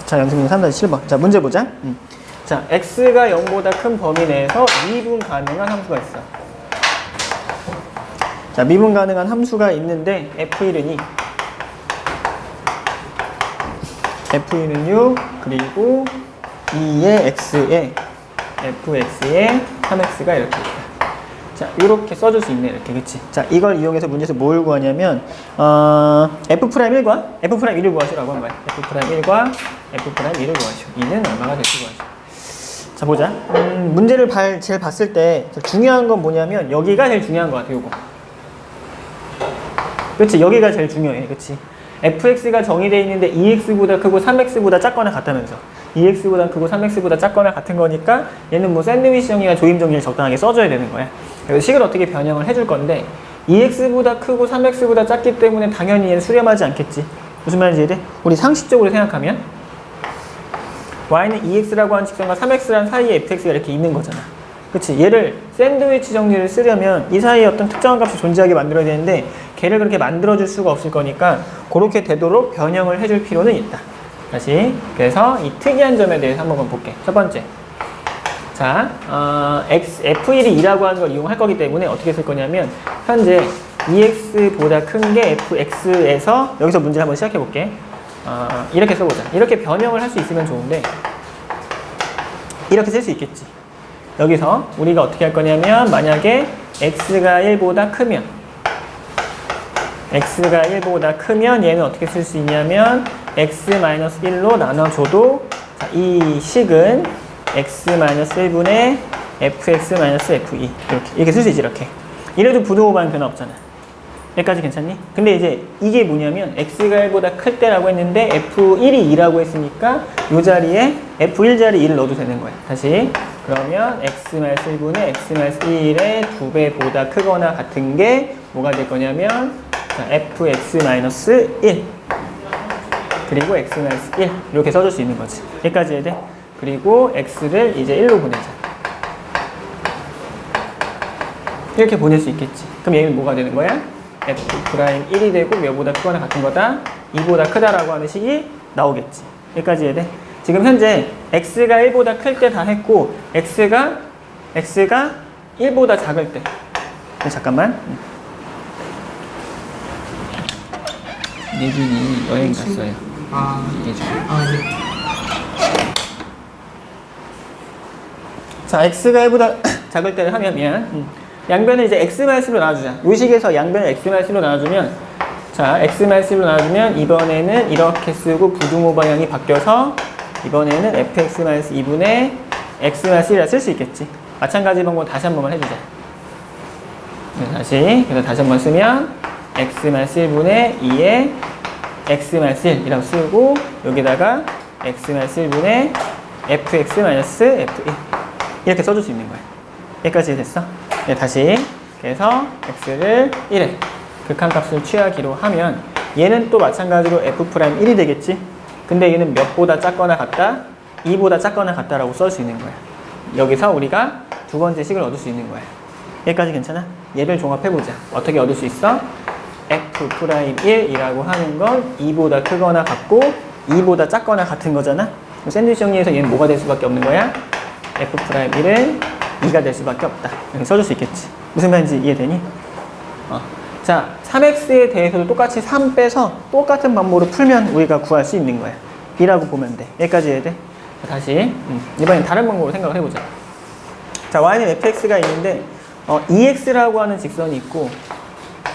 자, 연습문 3-7번. 자, 문제 보자. 자, x가 0보다 큰 범위 내에서 미분 가능한 함수가 있어. 자, 미분 가능한 함수가 있는데 f1은 2, 6, 그리고 2의 x에 fx에 3x가 이렇게 있다. 자, 이렇게 써줄 수 있네, 이렇게, 그치? 자, 이걸 이용해서 문제에서 뭘 구하냐면, F'1과 F'1을 구하시라고 한 거야. F'1과 F'2를 구하시오. 2는 얼마가 될지 구하시오. 자, 보자. 문제를 제일 봤을 때 중요한 건 뭐냐면, 여기가 제일 중요한 것 같아, 요거. 그치? 여기가 제일 중요해, 그치? fx가 정의되어 있는데 2x보다 크고 3x보다 작거나 같다면서. 2x보다 크고 3x보다 작거나 같은 거니까 얘는 뭐 샌드위치 정의나 조임 정의를 적당하게 써줘야 되는 거야. 그래서 식을 어떻게 변형을 해줄 건데 2x보다 크고 3x보다 작기 때문에 당연히 얘는 수렴하지 않겠지. 무슨 말인지 이해돼? 우리 상식적으로 생각하면 y는 2x라고 하는 직선과 3x라는 사이에 fx가 이렇게 있는 거잖아. 그치? 얘를 샌드위치 정리를 쓰려면 이 사이에 어떤 특정한 값이 존재하게 만들어야 되는데 걔를 그렇게 만들어줄 수가 없을 거니까 그렇게 되도록 변형을 해줄 필요는 있다. 다시, 그래서 이 특이한 점에 대해서 한 번만 볼게. 첫 번째. 자, F1이 2라고 하는 걸 이용할 거기 때문에 어떻게 쓸 거냐면, 현재 2x보다 큰 게 fx에서, 여기서 문제를 한번 시작해 볼게. 이렇게 써보자. 이렇게 변형을 할 수 있으면 좋은데, 이렇게 쓸 수 있겠지. 여기서 우리가 어떻게 할 거냐면, 만약에 x가 1보다 크면, 얘는 어떻게 쓸 수 있냐면, x-1로 나눠줘도, 자, 이 식은 x-1분의 fx-fe 이렇게 쓸 수 있지. 이렇게 이래도 부등호방은 변화 없잖아. 여기까지 괜찮니? 근데 이제 이게 뭐냐면 x가 1보다 클 때라고 했는데 f1이 2라고 했으니까 이 자리에 f1 자리 2를 넣어도 되는 거야. 다시 그러면 x-1분의 x-1의 2배보다 크거나 같은 게 뭐가 될 거냐면, 자, fx-1 그리고 x-1 이렇게 써줄 수 있는 거지. 여기까지 해야 돼. 그리고 x를 이제 1로 보내자. 이렇게 보낼 수 있겠지. 그럼 얘는 뭐가 되는 거야? f'1이 되고 몇보다 크거나 같은 거다. 2보다 크다라고 하는 식이 나오겠지. 여기까지 해야 돼. 지금 현재 x가 1보다 클 때 다 했고 x가 1보다 작을 때. 잠깐만. 예준이 여행 갔어요. 예준. 네. 자, x가 1보다 작을 때를 하면 양변을 이제 x-로 나눠주자. 이 식에서 양변을 x-로 나눠주면, 자, x-로 나눠주면 이번에는 이렇게 쓰고 부등호 방향이 바뀌어서 이번에는 fx-2분의 x-1이라 쓸 수 있겠지. 마찬가지 방법 다시 한 번만 해주자. 네, 그래서 다시 한 번 쓰면 x-1분의 2의 x-1이라고 쓰고 여기다가 x-1분의 fx-f1 이렇게 써줄 수 있는 거야. 여기까지 됐어? 네, 다시. 그래서 x를 1에 극한값을 취하기로 하면 얘는 또 마찬가지로 f'1이 되겠지? 근데 얘는 몇보다 작거나 같다? 2보다 작거나 같다라고 쓸 수 있는 거야. 여기서 우리가 두 번째 식을 얻을 수 있는 거야. 여기까지 괜찮아? 얘를 종합해보자. 어떻게 얻을 수 있어? f'1이라고 하는 건 2보다 크거나 같고 2보다 작거나 같은 거잖아? 샌드위치 정리에서 얘는 뭐가 될 수밖에 없는 거야? f'1은 2가 될 수밖에 없다. 이렇게 써줄 수 있겠지. 무슨 말인지 이해되니? 자, 3x에 대해서도 똑같이 3 빼서 똑같은 방법으로 풀면 우리가 구할 수 있는 거야. 2라고 보면 돼. 여기까지 해야 돼. 자, 다시 이번엔 다른 방법으로 생각을 해보자. 자, y는 fx가 있는데 2x라고 하는 직선이 있고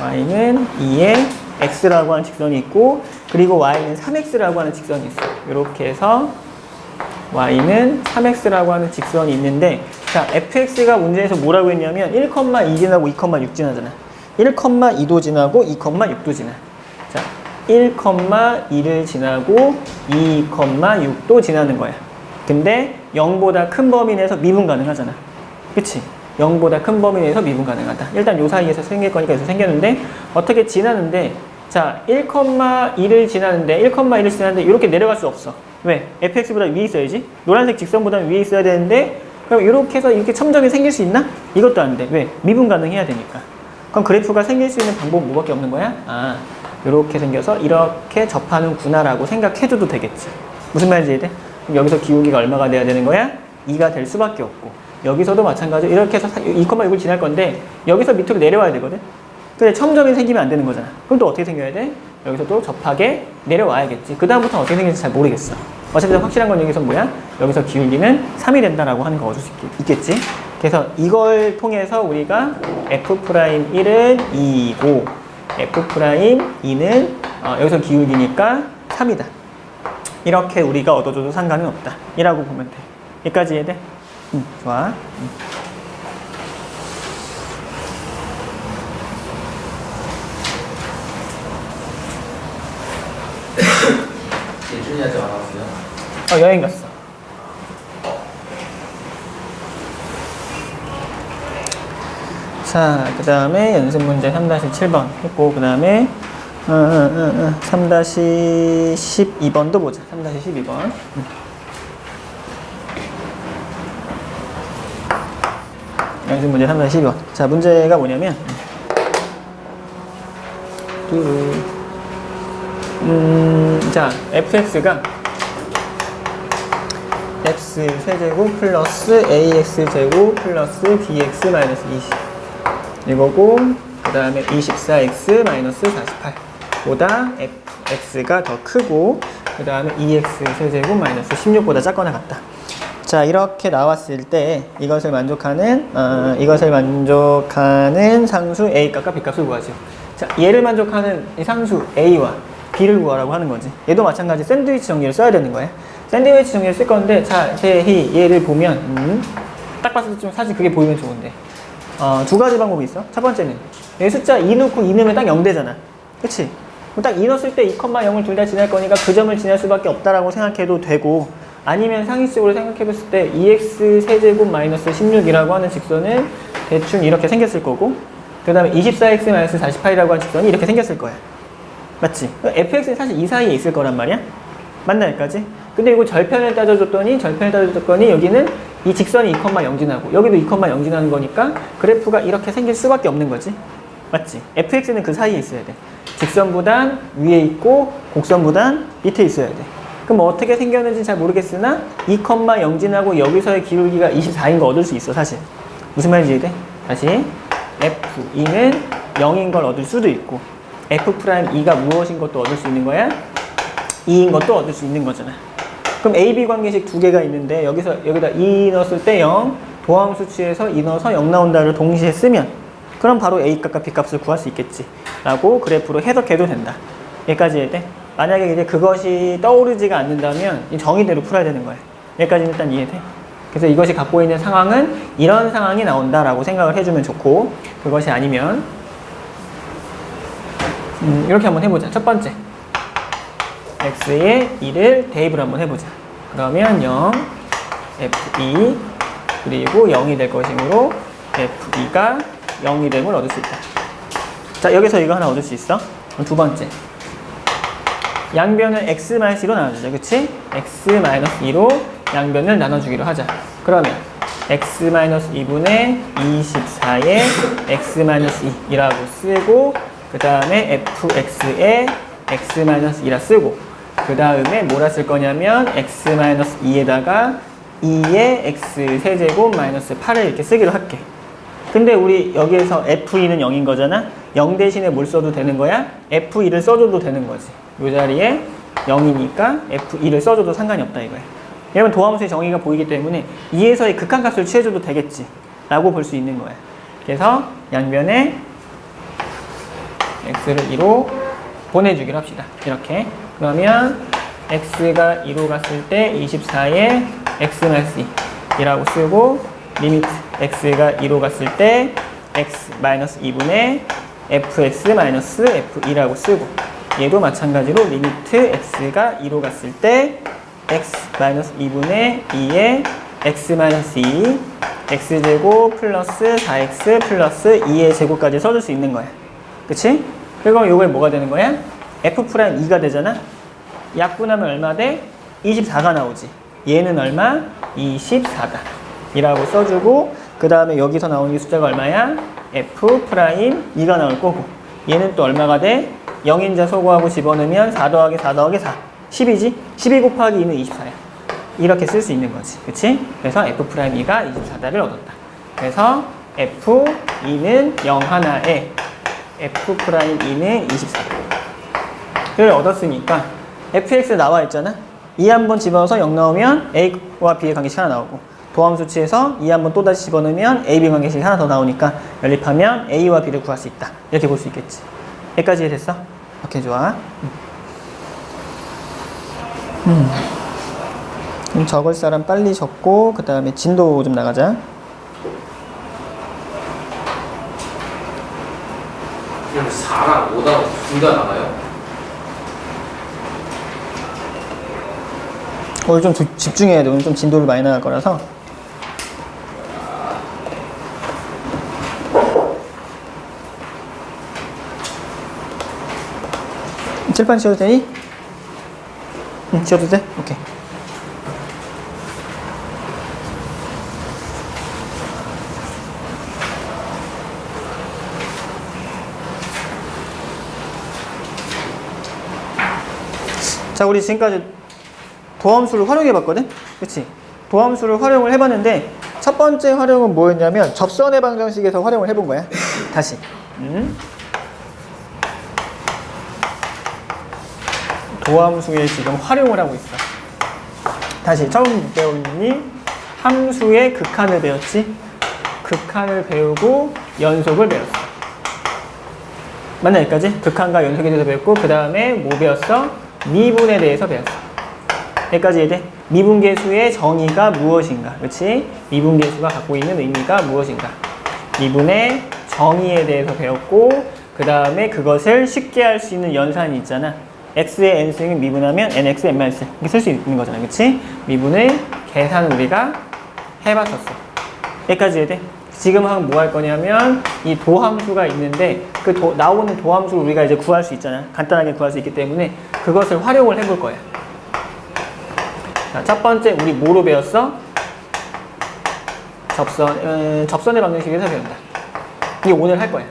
y는 2의 x라고 하는 직선이 있고 그리고 y는 3x라고 하는 직선이 있어. 이렇게 해서 y는 3x라고 하는 직선이 있는데, 자, fx가 문제에서 뭐라고 했냐면 1,2 지나고 2,6 지나잖아. 1,2도 지나고 2,6도 지나. 자, 1,2를 지나고 2,6도 지나는 거야. 근데 0보다 큰 범위 내에서 미분 가능하잖아. 그치? 0보다 큰 범위 내에서 미분 가능하다. 일단 요 사이에서 생길 거니까 여기서 생겼는데 어떻게 지나는데, 자, 1,2를 지나는데 이렇게 내려갈 수 없어. 왜? fx보다 위에 있어야지. 노란색 직선보다 위에 있어야 되는데 그럼 이렇게 해서 이렇게 첨점이 생길 수 있나? 이것도 안 돼. 왜? 미분 가능해야 되니까. 그럼 그래프가 생길 수 있는 방법은 뭐밖에 없는 거야? 이렇게 생겨서 이렇게 접하는구나 라고 생각해줘도 되겠지. 무슨 말인지 이해돼? 그럼 여기서 기울기가 얼마가 돼야 되는 거야? 2가 될 수밖에 없고, 여기서도 마찬가지로 이렇게 해서 2,6을 지날 건데 여기서 밑으로 내려와야 되거든. 근데 첨점이 생기면 안 되는 거잖아. 그럼 또 어떻게 생겨야 돼? 여기서 또 접하게 내려와야겠지. 그 다음부터는 어떻게 생길지 잘 모르겠어. 어쨌든 확실한 건 여기서 뭐야? 여기서 기울기는 3이 된다라고 하는 거 얻을 수 있겠지. 그래서 이걸 통해서 우리가 F'1은 2이고 F'2는 여기서 기울기니까 3이다. 이렇게 우리가 얻어줘도 상관은 없다. 이라고 보면 돼. 여기까지 이해돼? 좋아. 예준이 아직 안 왔어요? 여행 갔어. 자, 그 다음에 연습 문제 3-7번 했고, 그 다음에 3-12번도 보자. 3-12번. 연습 문제 3-12번. 자, 문제가 뭐냐면, 자, fx가 x 세제곱 플러스 ax 제곱 플러스 bx 마이너스 20 이거고, 그 다음에 24x 마이너스 48 보다 fx가 더 크고, 그 다음에 2x 세제곱 마이너스 16보다 작거나 같다. 자, 이렇게 나왔을 때 이것을 만족하는 상수 a 값과 b 값을 구하죠. 자, 얘를 만족하는 이 상수 a와 b를 구하라고 하는 거지. 얘도 마찬가지 샌드위치 정리를 써야 되는 거야. 샌드위치 정리를 쓸 건데, 자, 얘를 보면 딱 봤을 때 좀 사실 그게 보이면 좋은데, 두 가지 방법이 있어. 첫 번째는 여기 숫자 2 넣고 2 넣으면 딱 0 되잖아. 그치? 딱 2 넣었을 때 2,0을 둘 다 지날 거니까 그 점을 지날 수밖에 없다라고 생각해도 되고, 아니면 상위식으로 생각해봤을 때 2x 세제곱 마이너스 16이라고 하는 직선은 대충 이렇게 생겼을 거고, 그 다음에 24x 마이너스 48이라고 하는 직선이 이렇게 생겼을 거야. 맞지? fx는 사실 이 사이에 있을 거란 말이야. 맞나 여기까지? 근데 이거 절편을 따져줬더니 여기는 이 직선이 2,0 지나고 여기도 2,0 지나는 거니까 그래프가 이렇게 생길 수밖에 없는 거지. 맞지? fx는 그 사이에 있어야 돼. 직선보단 위에 있고 곡선보단 밑에 있어야 돼. 그럼 뭐 어떻게 생겼는지 잘 모르겠으나 2,0 지나고 여기서의 기울기가 24인 거 얻을 수 있어. 사실 무슨 말인지 이해돼? 다시 f2는 0인 걸 얻을 수도 있고, F'E가 무엇인 것도 얻을 수 있는 거야? 2인 것도 얻을 수 있는 거잖아. 그럼 AB 관계식 두 개가 있는데 여기다 2 넣었을 때 0, 도함 수치에서 2 넣어서 0 나온다를 동시에 쓰면 그럼 바로 A 값과 B 값을 구할 수 있겠지 라고 그래프로 해석해도 된다. 여기까지 이해돼? 만약에 이제 그것이 떠오르지가 않는다면 이 정의대로 풀어야 되는 거야. 여기까지는 일단 이해돼? 그래서 이것이 갖고 있는 상황은 이런 상황이 나온다라고 생각을 해주면 좋고, 그것이 아니면 이렇게 한번 해보자. 첫 번째, x에 2를 대입을 한번 해보자. 그러면 0, f2 그리고 0이 될 것이므로 f2가 0이 됨을 얻을 수 있다. 자, 여기서 이거 하나 얻을 수 있어. 그럼 두 번째, 양변을 x-2로 나눠주자. 그치? x-2로 양변을 나눠주기로 하자. 그러면 x-2분의 24에 x-2이라고 쓰고, 그 다음에 fx에 x-2라 쓰고, 그 다음에 뭐라 쓸 거냐면 x-2에다가 2의 x 세제곱 마이너스 8을 이렇게 쓰기로 할게. 근데 우리 여기에서 f2는 0인 거잖아. 0 대신에 뭘 써도 되는 거야? f2를 써줘도 되는 거지. 이 자리에 0이니까 f2를 써줘도 상관이 없다 이거야. 왜냐면 도함수의 정의가 보이기 때문에 2에서의 극한값을 취해줘도 되겠지 라고 볼 수 있는 거야. 그래서 양변에 x를 2로 보내주기로 합시다. 이렇게. 그러면 x가 2로 갔을 때 24에 x-2이라고 쓰고, 리미트 x가 2로 갔을 때 x-2분의 fx-f2라고 쓰고, 얘도 마찬가지로 리미트 x가 2로 갔을 때 x-2분의 2의 x-2 x제곱 플러스 4x 플러스 2의 제곱까지 써줄 수 있는 거야. 그치? 그럼 요게 뭐가 되는 거야? F'E가 되잖아? 약분하면 얼마 돼? 24가 나오지. 얘는 얼마? 24다. 이라고 써주고, 그 다음에 여기서 나오는 이 숫자가 얼마야? F'E가 나올 거고, 얘는 또 얼마가 돼? 0인자 소거하고 집어넣으면 4 더하기 4 더하기 4. 10이지? 12 곱하기 2는 24야. 이렇게 쓸 수 있는 거지. 그치? 그래서 F'E가 24다를 얻었다. 그래서 F2는 0 하나에 F'E는 24를 얻었으니까 fx 나와 있잖아. 2 한번 집어넣어서 0 나오면 a와 b의 관계식 하나 나오고, 도함 수치에서 2 한번 또 다시 집어넣으면 a, b 관계식이 하나 더 나오니까 연립하면 a와 b를 구할 수 있다. 이렇게 볼 수 있겠지. 여기까지 됐어? 오케이, 좋아. 그럼 적을 사람 빨리 적고 그 다음에 진도 좀 나가자. 그냥 4랑 5랑 둘 다 나가요? 오늘 좀 집중해야 돼. 오늘 좀 진도를 많이 나갈 거라서. 칠판 지워도 되니? 응, 지워도 돼? 오케이. 자, 우리 지금까지 도함수를 활용해 봤거든? 그치? 도함수를 활용을 해봤는데, 첫 번째 활용은 뭐였냐면, 접선의 방정식에서 활용을 해본 거야. 다시. 도함수에 지금 활용을 하고 있어. 다시 처음 배웠니? 함수의 극한을 배웠지? 극한을 배우고 연속을 배웠어. 맞나 여기까지? 극한과 연속에 대해서 배웠고, 그 다음에 뭐 배웠어? 미분에 대해서 배웠어. 여기까지 이해돼? 미분계수의 정의가 무엇인가? 그렇지? 미분계수가 갖고 있는 의미가 무엇인가? 미분의 정의에 대해서 배웠고, 그 다음에 그것을 쉽게 할 수 있는 연산이 있잖아. x의 n승을 미분하면 nx n-1 이렇게 쓸 수 있는 거잖아. 그치? 미분의 계산을 우리가 해봤었어. 여기까지 이해돼? 지금 뭐 할 거냐면 이 도함수가 있는데 그 나오는 도함수를 우리가 이제 구할 수 있잖아. 간단하게 구할 수 있기 때문에 그것을 활용을 해볼 거야. 자, 첫 번째 우리 뭐로 배웠어? 접선의 방정식에서 배운다. 이게 오늘 할 거야.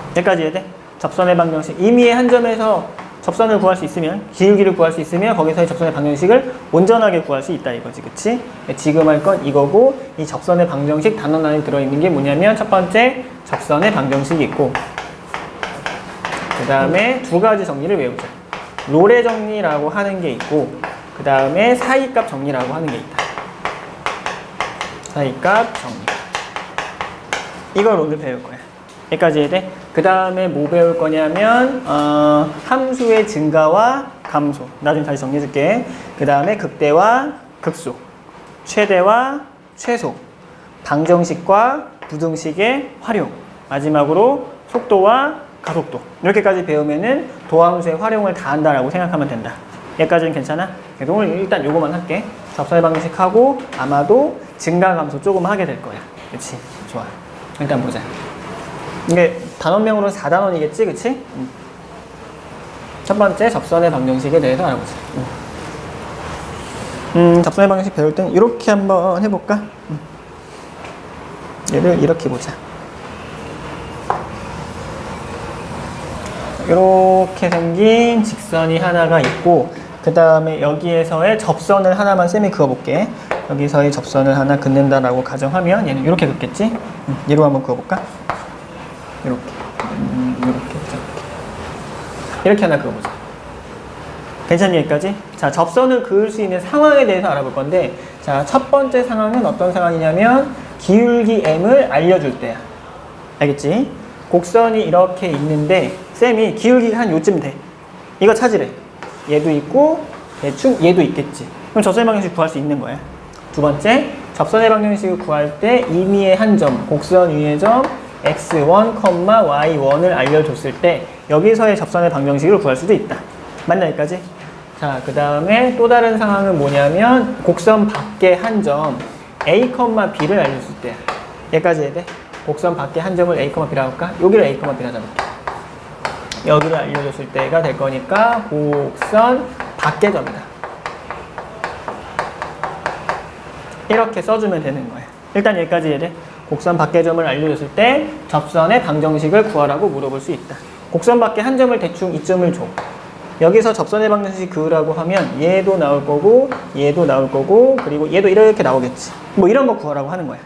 여기까지 이해돼? 접선의 방정식. 임의의 한 점에서 접선을 구할 수 있으면, 기울기를 구할 수 있으면 거기서의 접선의 방정식을 온전하게 구할 수 있다 이거지. 그치? 지금 할 건 이거고, 이 접선의 방정식 단원 안에 들어있는 게 뭐냐면 첫 번째 접선의 방정식이 있고, 그 다음에 두 가지 정리를 외우자. 롤의 정리라고 하는 게 있고, 그 다음에 사이값 정리라고 하는 게 있다. 사이값 정리. 이걸 오늘 배울 거야. 여기까지 해야 돼? 그 다음에 뭐 배울 거냐면 함수의 증가와 감소. 나중에 다시 정리해 줄게. 그 다음에 극대와 극소, 최대와 최소, 방정식과 부등식의 활용, 마지막으로 속도와 가속도. 이렇게까지 배우면은 도함수의 활용을 다 한다라고 생각하면 된다. 여기까지는 괜찮아? 그래서 오늘 일단 요거만 할게. 접선의 방정식하고 아마도 증가 감소 조금 하게 될 거야. 그치? 좋아. 일단 보자. 이게 단원명으로는 4단원이겠지, 그치? 첫 번째 접선의 방정식에 대해서 알아보자. 접선의 방정식 배울 땐 이렇게 한번 해볼까? 얘를 이렇게 보자. 이렇게 생긴 직선이 하나가 있고, 그 다음에 여기에서의 접선을 하나만 쌤이 그어볼게. 여기서의 접선을 하나 긋는다라고 가정하면 얘는 이렇게 긋겠지? 얘로 한번 그어볼까? 이렇게 이렇게 하나 그어보자. 괜찮니 여기까지? 자, 접선을 그을 수 있는 상황에 대해서 알아볼 건데, 자, 첫 번째 상황은 어떤 상황이냐면 기울기 m을 알려줄 때야. 알겠지? 곡선이 이렇게 있는데 쌤이 기울기가 한 요쯤 돼. 이거 찾으래. 얘도 있고 대충 얘도 있겠지. 그럼 접선의 방정식 구할 수 있는 거야. 두 번째, 접선의 방정식을 구할 때 임의의 한 점, 곡선 위의 점 x1, y1을 알려줬을 때 여기서의 접선의 방정식을 구할 수도 있다. 맞나 여기까지? 자, 그 다음에 또 다른 상황은 뭐냐면 곡선 밖에 한 점 a, b를 알려줬을 때야. 여기까지 해야 돼? 곡선 밖에 한 점을 a, b라고 할까? 여기를 a, b라 잡을게. 여기를 알려줬을 때가 될 거니까 곡선 밖의 점이다. 이렇게 써주면 되는 거야. 일단 여기까지 해야 돼? 곡선 밖의 점을 알려줬을 때 접선의 방정식을 구하라고 물어볼 수 있다. 곡선 밖에 한 점을 대충 이점을 줘. 여기서 접선의 방정식 그으라고 하면 얘도 나올 거고 얘도 나올 거고 그리고 얘도 이렇게 나오겠지. 뭐 이런 거 구하라고 하는 거야.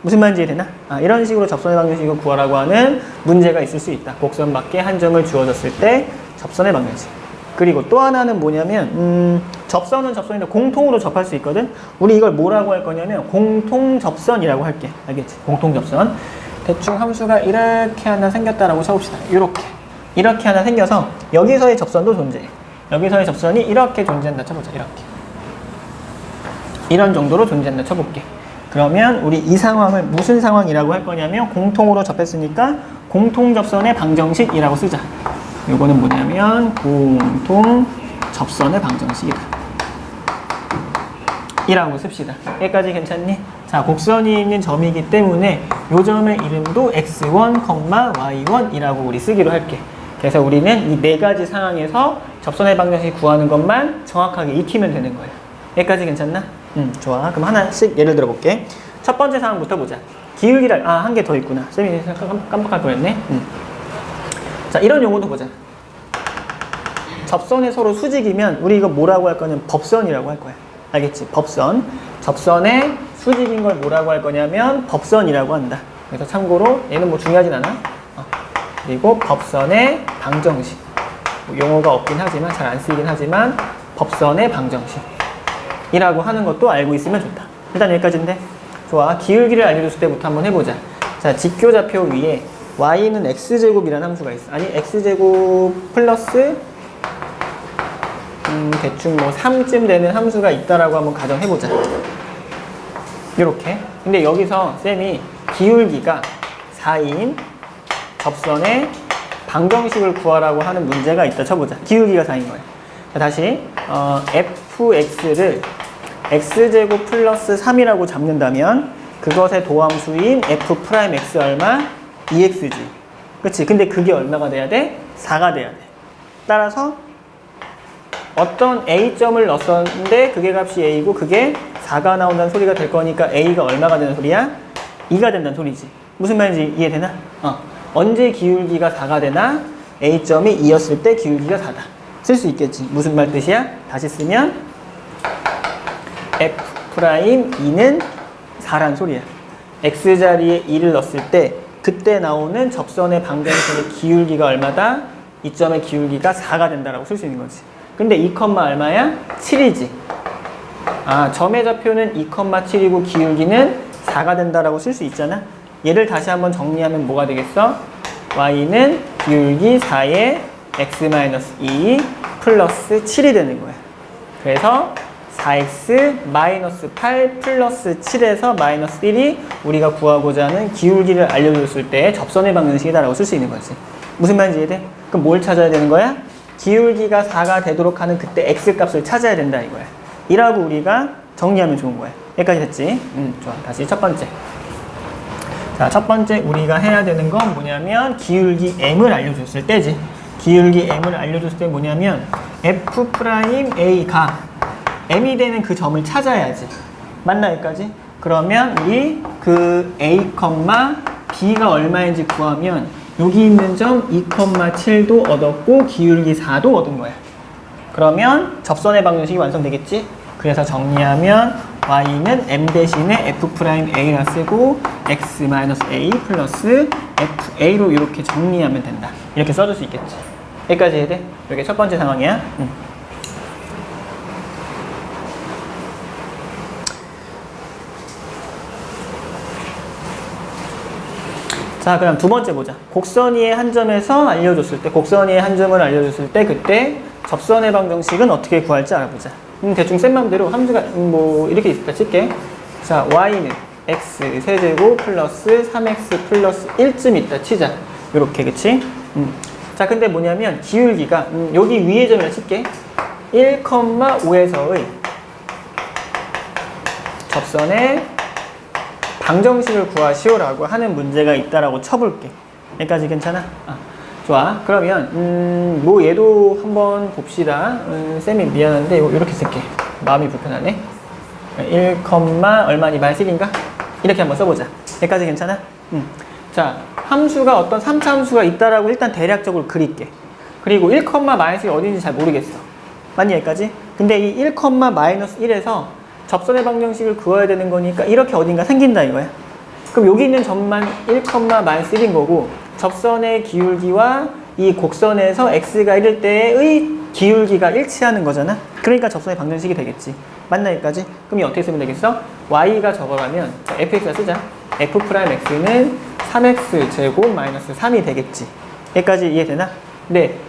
무슨 말인지 이해되나? 이런 식으로 접선의 방정식을 구하라고 하는 문제가 있을 수 있다. 곡선 밖에 한 점을 주어졌을 때 접선의 방정식. 그리고 또 하나는 뭐냐면 접선은 접선인데 공통으로 접할 수 있거든. 우리 이걸 뭐라고 할 거냐면 공통접선이라고 할게. 알겠지? 공통접선. 대충 함수가 이렇게 하나 생겼다라고 쳐봅시다. 이렇게 하나 생겨서 여기서의 접선도 존재해. 여기서의 접선이 이렇게 존재한다 쳐보자. 이렇게. 이런 정도로 존재한다 쳐볼게. 그러면 우리 이 상황을 무슨 상황이라고 할 거냐면 공통으로 접했으니까 공통접선의 방정식이라고 쓰자. 요거는 뭐냐면 공통접선의 방정식이다. 이라고 씁시다. 여기까지 괜찮니? 자, 곡선이 있는 점이기 때문에 요 점의 이름도 x1, y1이라고 우리 쓰기로 할게. 그래서 우리는 이 네 가지 상황에서 접선의 방정식 구하는 것만 정확하게 익히면 되는 거예요. 여기까지 괜찮나? 좋아. 그럼 하나씩 예를 들어 볼게. 첫 번째 상황부터 보자. 기울기를, 한 개 더 있구나. 쌤이 깜빡할 뻔했네. 자, 이런 용어도 보자. 접선에 서로 수직이면 우리 이거 뭐라고 할 거냐면 법선이라고 할 거야. 알겠지? 법선. 접선에 수직인 걸 뭐라고 할 거냐면 법선이라고 한다. 그래서 참고로 얘는 뭐 중요하진 않아. 그리고 법선의 방정식. 뭐 용어가 없긴 하지만 잘 안 쓰이긴 하지만 법선의 방정식이라고 하는 것도 알고 있으면 좋다. 일단 여기까지인데. 좋아. 기울기를 알려줬을 때부터 한번 해보자. 자, 직교좌표 위에 y는 x제곱이라는 함수가 있어. 아니, x제곱 플러스 대충 뭐 3쯤 되는 함수가 있다라고 한번 가정해보자. 이렇게. 근데 여기서 쌤이 기울기가 4인 접선의 방정식을 구하라고 하는 문제가 있다 쳐보자. 기울기가 4인 거야. 자, 다시 fx를 x제곱 플러스 3이라고 잡는다면 그것의 도함수인 f'x 얼마? 2x지. 그치? 근데 그게 얼마가 돼야 돼? 4가 돼야 돼. 따라서 어떤 a점을 넣었는데 그게 값이 a고 그게 4가 나온다는 소리가 될 거니까 a가 얼마가 되는 소리야? 2가 된다는 소리지. 무슨 말인지 이해되나? 언제 기울기가 4가 되나? a점이 2였을 때 기울기가 4다. 쓸 수 있겠지. 무슨 말 뜻이야? 다시 쓰면 f'2는 4란 소리야. x자리에 2를 넣었을 때 그때 나오는 접선의 방정식의 기울기가 얼마다? 이 점의 기울기가 4가 된다라고 쓸 수 있는 거지. 근데 2, 얼마야? 7이지. 점의 좌표는 2,7이고 기울기는 4가 된다라고 쓸 수 있잖아. 얘를 다시 한번 정리하면 뭐가 되겠어? y는 기울기 4에 x-2 플러스 7이 되는 거야. 그래서 4x-8 플러스 7에서 마이너스 1이 우리가 구하고자 하는 기울기를 알려줬을 때 접선의 방정식이다라고 쓸 수 있는 거지. 무슨 말인지 이해돼? 그럼 뭘 찾아야 되는 거야? 기울기가 4가 되도록 하는 그때 x값을 찾아야 된다 이거야. 이라고 우리가 정리하면 좋은 거야. 여기까지 됐지? 좋아. 다시 첫 번째. 자, 첫 번째 우리가 해야 되는 건 뭐냐면 기울기 m을 알려줬을 때지. 기울기 m을 알려줬을 때 뭐냐면 f'a가 m이 되는 그 점을 찾아야지. 맞나 여기까지? 그러면 우리 그 a, b가 얼마인지 구하면 여기 있는 점 2,7도 얻었고 기울기 4도 얻은 거야. 그러면 접선의 방정식이 완성되겠지? 그래서 정리하면 y는 m 대신에 f'a라 쓰고 x-a 플러스 fa로 이렇게 정리하면 된다. 이렇게 써줄 수 있겠지. 여기까지 해야 돼? 이게 첫 번째 상황이야. 자, 그럼 두 번째 보자. 곡선 위의 한 점에서 알려줬을 때, 곡선 위의 한 점을 알려줬을 때 그때 접선의 방정식은 어떻게 구할지 알아보자. 대충 센 맘대로 함수가 뭐 이렇게 있다 칠게. 자, y는 x 세제곱 플러스 3x 플러스 1쯤 있다 치자. 요렇게, 그치? 자, 근데 뭐냐면 기울기가 여기 위의 점이라 칠게. 1,5에서의 접선의 방정식을 구하시오라고 하는 문제가 있다라고 쳐볼게. 여기까지 괜찮아? 좋아. 그러면 뭐 얘도 한번 봅시다. 쌤이 미안한데 이렇게 쓸게. 마음이 불편하네. 1, 얼마니 말식인가? 이렇게 한번 써보자. 여기까지 괜찮아? 자, 함수가 어떤 3차 함수가 있다라고 일단 대략적으로 그릴게. 그리고 1, 마이너스 1이 어딘지 잘 모르겠어. 맞니 여기까지? 근데 이 1, 마이너스 1에서 접선의 방정식을 구해야 되는 거니까 이렇게 어딘가 생긴다 이거야. 그럼 여기 있는 점만 1, 마이너스 1인 거고 접선의 기울기와 이 곡선에서 x가 1일 때의 기울기가 일치하는 거잖아. 그러니까 접선의 방정식이 되겠지. 맞나 여기까지? 그럼 이 어떻게 쓰면 되겠어? y가 저거라면 자, fx가 쓰자. f'x는 3x 제곱 마이너스 3이 되겠지. 여기까지 이해되나? 근데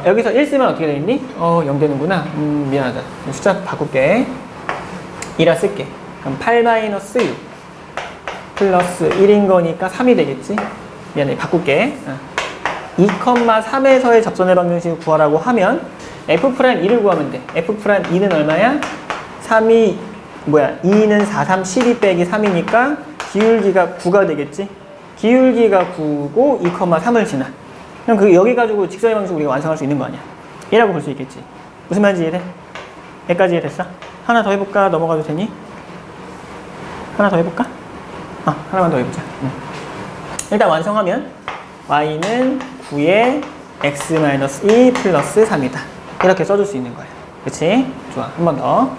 여기서 1 쓰면 어떻게 되겠니? 0 되는구나. 미안하다. 숫자 바꿀게. 2라 쓸게. 그럼 8 마이너스 6 플러스 1인 거니까 3이 되겠지? 미안해. 바꿀게. 2,3에서의 접선의 방정식을 구하라고 하면 f'2를 구하면 돼. f'2는 얼마야? 3이 2는 4, 3, 12 빼기 3이니까 기울기가 9가 되겠지? 기울기가 9고 2,3을 지나. 그럼 여기 가지고 직선의 방정식 우리가 완성할 수 있는 거 아니야? 이라고 볼 수 있겠지. 무슨 말인지 이해돼? 여기까지 이해됐어? 하나 더 해볼까? 넘어가도 되니? 하나 더 해볼까? 하나만 더 해보자. 일단 완성하면 y는 9에 x-2 플러스 3이다. 이렇게 써줄 수 있는 거야. 그치? 좋아. 한 번 더.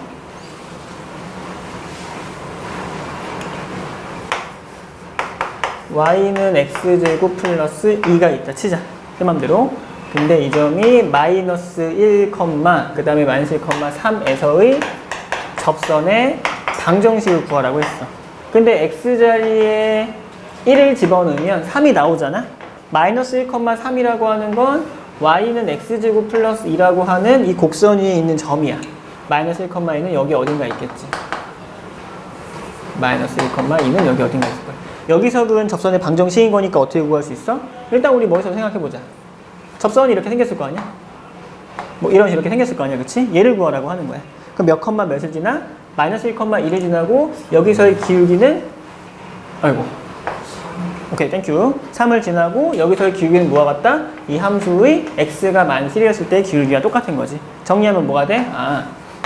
y는 x제곱 플러스 2가 있다 치자. 내 맘대로. 근데 이 점이 마이너스 1, 그 다음에 마이너스 1,3에서의 접선의 방정식을 구하라고 했어. 근데 x자리에 1을 집어넣으면 3이 나오잖아. 마이너스 1,3이라고 하는 건 y는 x제곱 플러스 2라고 하는 이 곡선 위에 있는 점이야. 마이너스 1,2는 여기 어딘가 있겠지. 마이너스 1,2는 여기 어딘가 있을 거야. 여기서 그은 접선의 방정식인 거니까 어떻게 구할 수 있어? 일단 우리 머릿속으로 생각해보자. 접선이 이렇게 생겼을 거 아니야? 이렇게 생겼을 거 아니야, 그치? 얘를 구하라고 하는 거야. 그럼 몇 컴마 몇을 지나? 마이너스 1,1을 지나고 여기서의 기울기는 오케이, 땡큐. 3을 지나고 여기서의 기울기는 뭐와 같다? 이 함수의 x가 마이너스 1이었을 때 기울기가 똑같은 거지. 정리하면 뭐가 돼?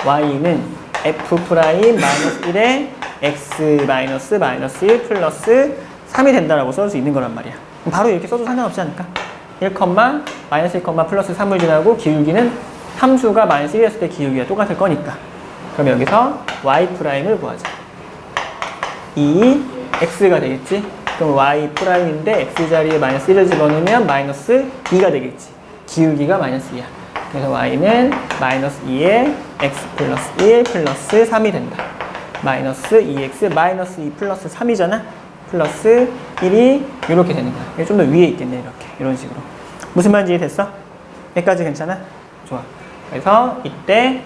y는 f 프라임 마이너스 1에 x 마이너스 1 플러스 3이 된다라고 써줄 수 있는 거란 말이야. 바로 이렇게 써도 상관없지 않을까? 1, 마이너스 1, 플러스 3을 지나고 기울기는 함수가 마이너스 1이었을 때 기울기가 똑같을 거니까. 그럼 여기서 y 프라임을 구하자. 이 x가 되겠지? 그럼 y 프라임인데 x 자리에 마이너스 1을 집어넣으면 마이너스 2가 되겠지. 기울기가 마이너스 2야. 그래서 y는 마이너스 2에 x 플러스 1 플러스 3이 된다. 마이너스 2x 마이너스 2 플러스 3이잖아. 플러스 1이 이렇게 되는 거야. 이게 좀 더 위에 있겠네. 이렇게 이런 식으로. 무슨 말인지 이해됐어? 여기까지 괜찮아? 좋아. 그래서 이때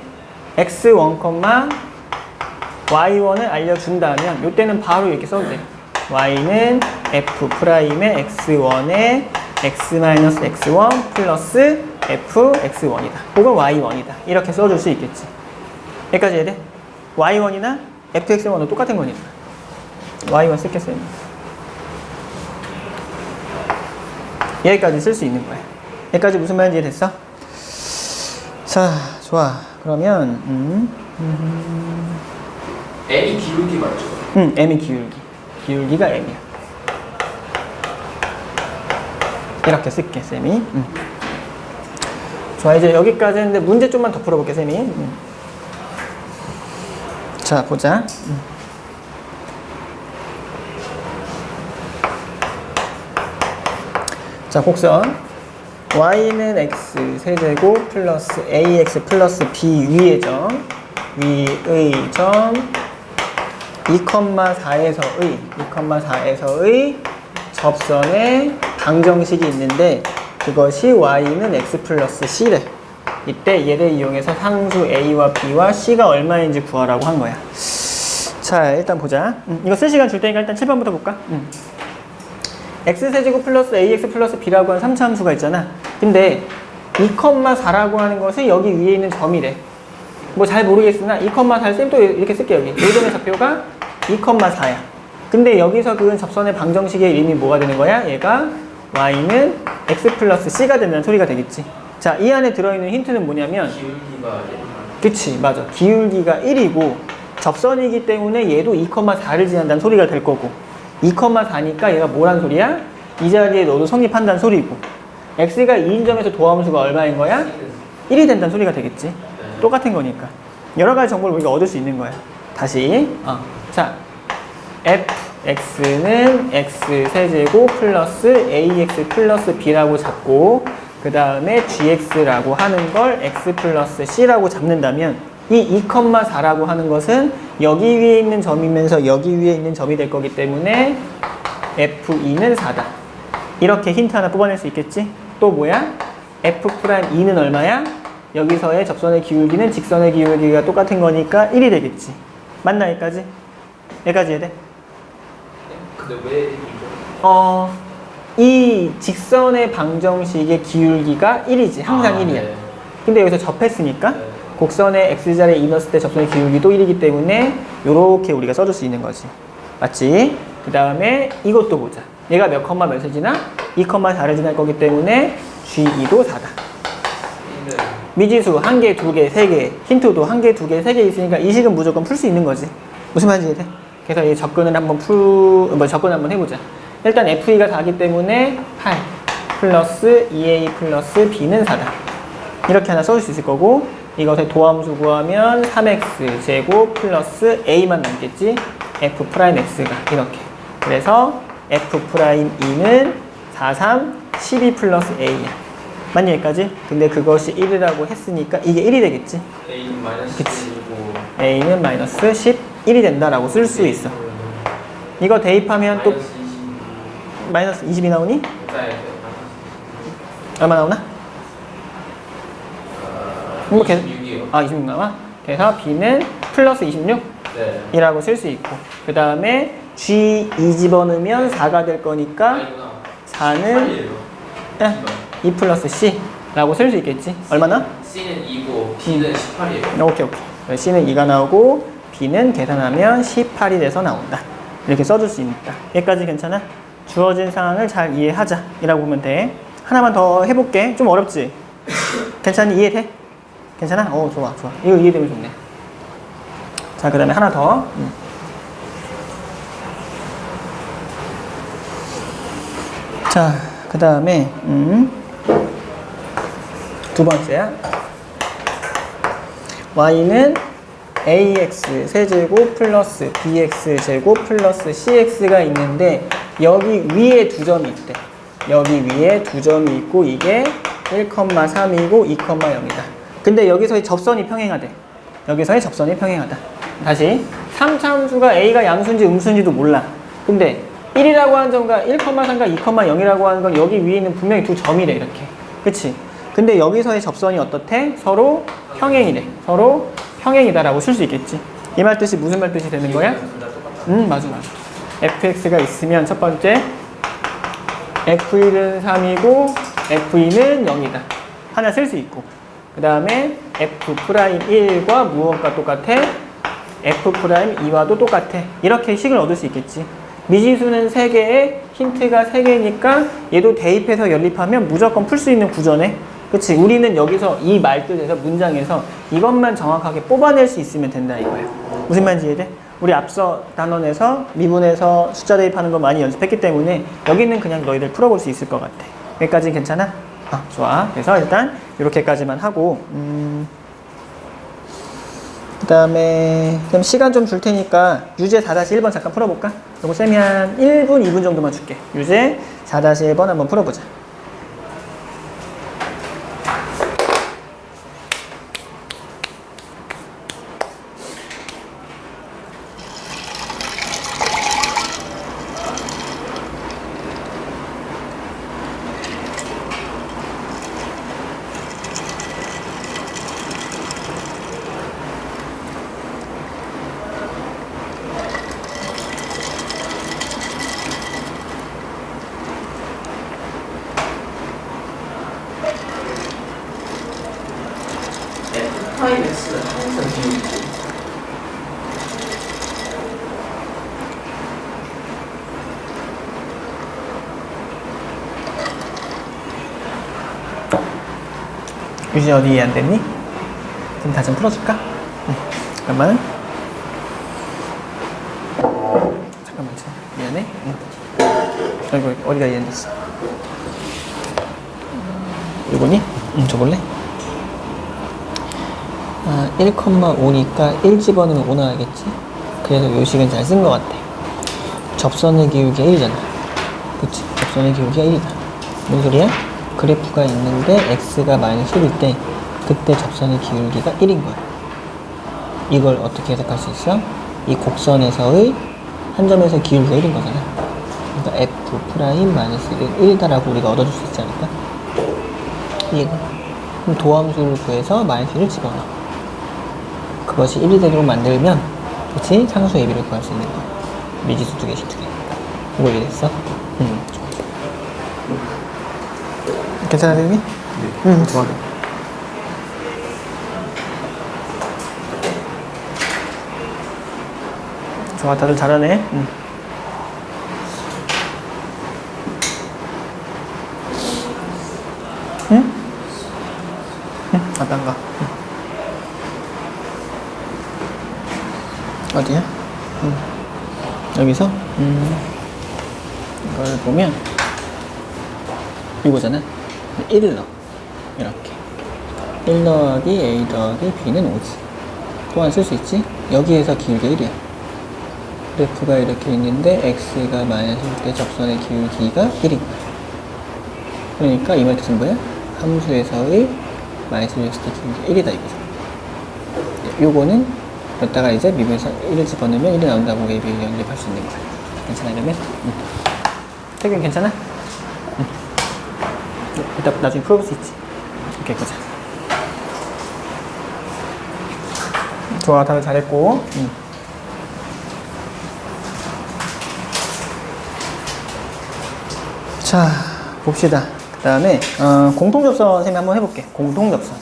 x1, y1을 알려준다면 이때는 바로 이렇게 써도 돼. y는 f'의 x1에 x-x1 플러스 fx1이다. 혹은 y1이다. 이렇게 써줄 수 있겠지. 여기까지 해야 돼? y1이나 fx1은 똑같은 거니까. y1 쓸겠어요. 여기까지 쓸 수 있는 거야. 여기까지 무슨 말인지 됐어? 자, 좋아. 그러면 m이 기울기 맞죠? m이 기울기. 기울기가 m이야. 이렇게 쓸게, 쌤이. 좋아, 이제 여기까지 했는데 문제 좀만 더 풀어볼게, 쌤이. 자, 보자. 자, 곡선 y는 x 세제곱 플러스 ax 플러스 b 위의 점, 위의 점 2,4에서의 접선의 방정식이 있는데 그것이 y는 x 플러스 c래. 이때 얘를 이용해서 상수 a와 b와 c가 얼마인지 구하라고 한 거야. 자, 일단 보자. 이거 쓸 시간 줄 테니까 일단 7번부터 볼까? x세제곱 플러스 ax 플러스 b라고 하는 3차 함수가 있잖아. 근데 2,4라고 하는 것이 여기 위에 있는 점이래. 뭐 잘 모르겠으나 2,4를 쌤 또 이렇게 쓸게. 여기 요점의 좌표가 2,4야. 근데 여기서 그 접선의 방정식의 이름이 뭐가 되는 거야? 얘가 y는 x 플러스 c가 된다는 소리가 되겠지. 자, 이 안에 들어있는 힌트는 뭐냐면 기울기가 그치, 맞아. 기울기가 1이고 접선이기 때문에 얘도 2,4를 지난다는 소리가 될 거고 2,4니까 얘가 뭐란 소리야? 이 자리에 너도 성립한다는 소리고 x가 2인 점에서 도함수가 얼마인 거야? 1이 된다는 소리가 되겠지. 똑같은 거니까. 여러 가지 정보를 우리가 얻을 수 있는 거야. 다시. 자, fx는 x 세제곱 플러스 ax 플러스 b라고 잡고 그 다음에 gx라고 하는 걸 x 플러스 c라고 잡는다면 이 2,4라고 하는 것은 여기 위에 있는 점이면서 여기 위에 있는 점이 될 거기 때문에 f2는 4다. 이렇게 힌트 하나 뽑아낼 수 있겠지? 또 뭐야? f'2는 얼마야? 여기서의 접선의 기울기는 직선의 기울기가 똑같은 거니까 1이 되겠지. 맞나 여기까지? 여기까지 해야 돼? 근데 왜 이거? 이 직선의 방정식의 기울기가 1이지. 항상 1이야. 네. 근데 여기서 접했으니까 네. 곡선의 x자리에 이 넣었을 때 접선의 기울기도 1이기 때문에 이렇게 우리가 써줄 수 있는 거지. 맞지? 그 다음에 이것도 보자. 얘가 몇 컴마 몇을 지나? 2,4를 지날 거기 때문에 G2도 4다. 네. 미지수 1개, 2개, 3개, 힌트도 1개, 2개, 3개 있으니까 이 식은 무조건 풀 수 있는 거지. 무슨 말인지 이해돼? 그래서 이 접근을 한번 접근 한번 해보자. 일단 F2가 4기 때문에 8 플러스 2A 플러스 B는 4다. 이렇게 하나 써줄 수 있을 거고 이것의 도함수 구하면 3x 제곱 플러스 a만 남겠지. f'x가 이렇게. 그래서 f'2는 4, 3, 12 플러스 a야. 맞니 여기까지? 근데 그것이 1이라고 했으니까 이게 1이 되겠지. A는 마이너스 그치. 1이고 a는 마이너스 11이 된다라고 쓸 수 있어. 이거 대입하면 또 마이너스 22. 마이너스 20이 나오니? 짜야 돼. 얼마 나오나? 뭐 계속 26이요. 26 나와? 그래서 b는 플러스 26 네. 이라고 쓸 수 있고 그 다음에 G2 집어넣으면 4가 될 거니까 아니구나. 4는 8이에요. 2 플러스 C 라고 쓸 수 있겠지. 얼마나? C는 2고 B는 18이에요. 오케이. C는 2가 나오고 B는 계산하면 18이 돼서 나온다. 이렇게 써줄 수 있다. 여기까지 괜찮아? 주어진 상황을 잘 이해하자 이라고 보면 돼. 하나만 더 해볼게. 좀 어렵지? 괜찮니? 이해돼? 괜찮아? 좋아. 이거 이해되면 좋네. 자, 그 다음에 하나 더. 자, 그 다음에, 두 번째야. y는 ax 세제곱 플러스 bx 제곱 플러스 cx가 있는데, 여기 위에 두 점이 있대. 여기 위에 두 점이 있고, 이게 1,3이고 2,0이다. 근데 여기서의 접선이 평행하대. 여기서의 접선이 평행하다. 다시 3차 함수가 a가 양수인지 음수인지도 몰라. 근데 1이라고 하는 점과 1,3과 2,0이라고 하는 건 여기 위에 있는 분명히 두 점이래 이렇게. 그치? 근데 여기서의 접선이 어떻대? 서로 평행이래. 서로 평행이다라고 쓸 수 있겠지. 이 말 뜻이 무슨 말 뜻이 되는 거야? 맞아. fx가 있으면 첫 번째 f1은 3이고 f2는 0이다. 하나 쓸 수 있고 그 다음에 f'1과 무엇과 똑같아? f'2와도 똑같아. 이렇게 식을 얻을 수 있겠지. 미지수는 3개에 힌트가 3개니까 얘도 대입해서 연립하면 무조건 풀 수 있는 구조네. 그치? 우리는 여기서 이 말뜻에서 문장에서 이것만 정확하게 뽑아낼 수 있으면 된다 이거야. 무슨 말인지 이해돼? 우리 앞서 단원에서 미분에서 숫자 대입하는 거 많이 연습했기 때문에 여기는 그냥 너희들 풀어볼 수 있을 것 같아. 여기까지 괜찮아? 좋아. 그래서 일단 이렇게까지만 하고 그 다음에 그럼 시간 좀 줄 테니까 유제 4-1번 잠깐 풀어볼까? 요거 쌤이 한 1분, 2분 정도만 줄게. 유제 4-1번 한번 풀어보자. F'X는 항상 기울이고 유진 어디 이해 안 됐니? 그럼 다시 풀어줄까? 잠깐만. 잠깐만, 미안해. 어디가 이해 안 됐어? 이거니? 줘볼래? 1,5니까 1 집어넣으면 5 나와야겠지? 그래서 요식은 잘 쓴 것 같아. 접선의 기울기가 1이잖아. 그치? 접선의 기울기가 1이다. 무슨 소리야? 그래프가 있는데 x가 마이너스 1일 때 그때 접선의 기울기가 1인 거야. 이걸 어떻게 해석할 수 있어? 이 곡선에서의 한 점에서 기울기가 1인 거잖아. 그러니까 f 프라임 마이너스 1은 1이다라고 우리가 얻어줄 수 있지 않을까? 이해가? 그럼 도함수를 구해서 마이너스 1을 집어넣어. 그것이 1이 되도록 만들면, 그치? 상수 AB를 구할 수 있는 거야. 미지수 2개씩 2개. 이거 이해됐어? 좋아. 괜찮아, 선생님이? 네. 좋아. 좋아, 다들 잘하네. 응? 딴 거. 어디야? 여기서? 이걸 보면, 이거잖아. 1을 넣어. 이렇게. 1 더하기 A 더하기 B는 5지. 또한 쓸 수 있지? 여기에서 기울기 1이야. 그래프가 이렇게 있는데 x가 마이너스일 때 접선의 기울기가 1인 거야. 그러니까 이 말 뜻은 뭐야? 함수에서의 마이너스 1일 때 기울기가 1이다 이거죠. 요거는 여기다가 이제 미분에서 1을 집어넣으면 1이 나온다고 AB를 연립할 수 있는 거야. 괜찮아 이러면? 태균 괜찮아? 이따 나중에 풀어볼 수 있지. 오케이 보자. 좋아, 다들 잘했고. 자, 봅시다. 그 다음에 공통접선 선생님 한번 해볼게. 공통접선.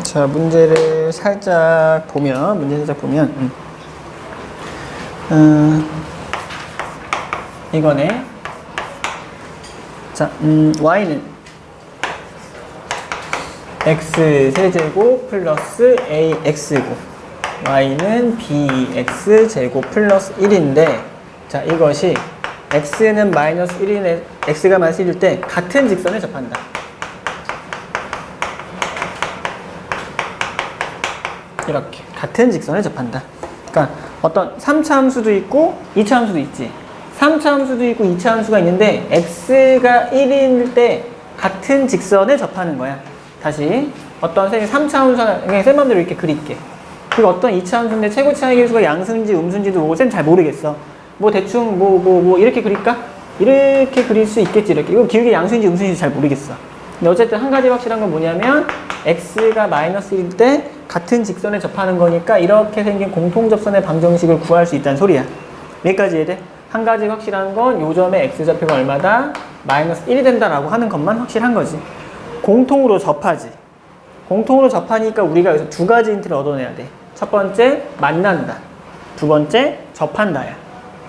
자, 문제를 살짝 보면, 이거네. 자, y는 x 세제곱 플러스 ax고 y는 bx 제곱 플러스 1인데, 자, 이것이 x는 마이너스 1인 x가 마이너스 1일 때 같은 직선에 접한다. 이렇게 같은 직선에 접한다. 그러니까 어떤 3차 함수도 있고 2차 함수도 있지. 3차 함수도 있고 2차 함수가 있는데 x가 1일 때 같은 직선에 접하는 거야. 다시 어떤 셈이 3차 함수가 그냥 쌤 맘대로 이렇게 그릴게. 그리고 어떤 2차 함수인데 최고 차이 계수가 양수인지 음수인지도 모르고 쌤 잘 모르겠어. 뭐 대충 뭐 이렇게 그릴까? 이렇게 그릴 수 있겠지. 이렇게. 이거 기울기 양수인지 음수인지 잘 모르겠어. 근데 어쨌든 한 가지 확실한 건 뭐냐면 x가 마이너스 1일 때 같은 직선에 접하는 거니까 이렇게 생긴 공통접선의 방정식을 구할 수 있다는 소리야. 여기까지 이해돼? 한 가지 확실한 건 요 점의 x좌표가 얼마다? 마이너스 1이 된다라고 하는 것만 확실한 거지. 공통으로 접하지. 공통으로 접하니까 우리가 여기서 두 가지 힌트를 얻어내야 돼. 첫 번째, 만난다. 두 번째, 접한다야.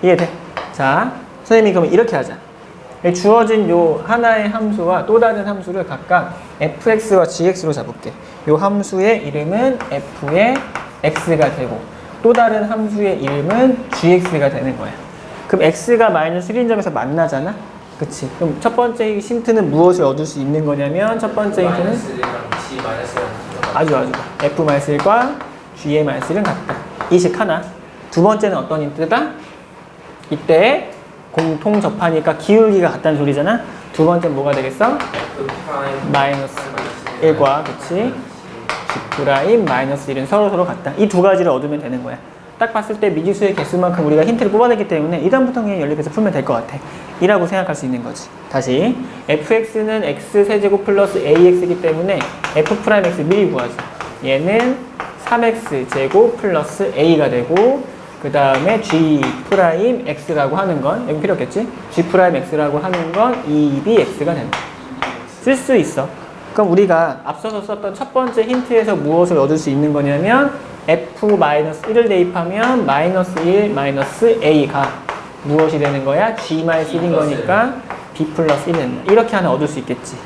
이해돼? 자, 선생님이 그러면 이렇게 하자. 주어진 요 하나의 함수와 또 다른 함수를 각각 fx와 gx로 잡을게. 요 함수의 이름은 f의 x가 되고 또 다른 함수의 이름은 gx가 되는 거야. 그럼 x가 마이너스 1인 점에서 만나잖아? 그치? 그럼 첫 번째 힌트는 무엇을 얻을 수 있는 거냐면 첫 번째 힌트는 아주 f 마이너스 1과 g의 마이너스 1은 같다. 이식 하나. 두 번째는 어떤 힌트다? 이때 공통 접하니까 기울기가 같다는 소리잖아. 두 번째는 뭐가 되겠어? 마이너스 1과 그치? g' 마이너스 1은 서로 같다. 이 두 가지를 얻으면 되는 거야. 딱 봤을 때 미지수의 개수만큼 우리가 힌트를 뽑아냈기 때문에 이 다음부터 그냥 연립해서 풀면 될 것 같아. 이라고 생각할 수 있는 거지. 다시 fx는 x 세제곱 플러스 ax이기 때문에 f'x 미리 구하자. 얘는 3x 제곱 플러스 a가 되고 그 다음에 g'x라고 하는 건 여기 필요 없겠지? g'x라고 하는 건 2bx가 된다. 쓸 수 있어. 그럼 우리가 앞서서 썼던 첫 번째 힌트에서 무엇을 얻을 수 있는 거냐면 f-1을 대입하면 -1 a가 무엇이 되는 거야? g-1인 거니까 b 플러스 1이 된다. 이렇게 하나 얻을 수 있겠지.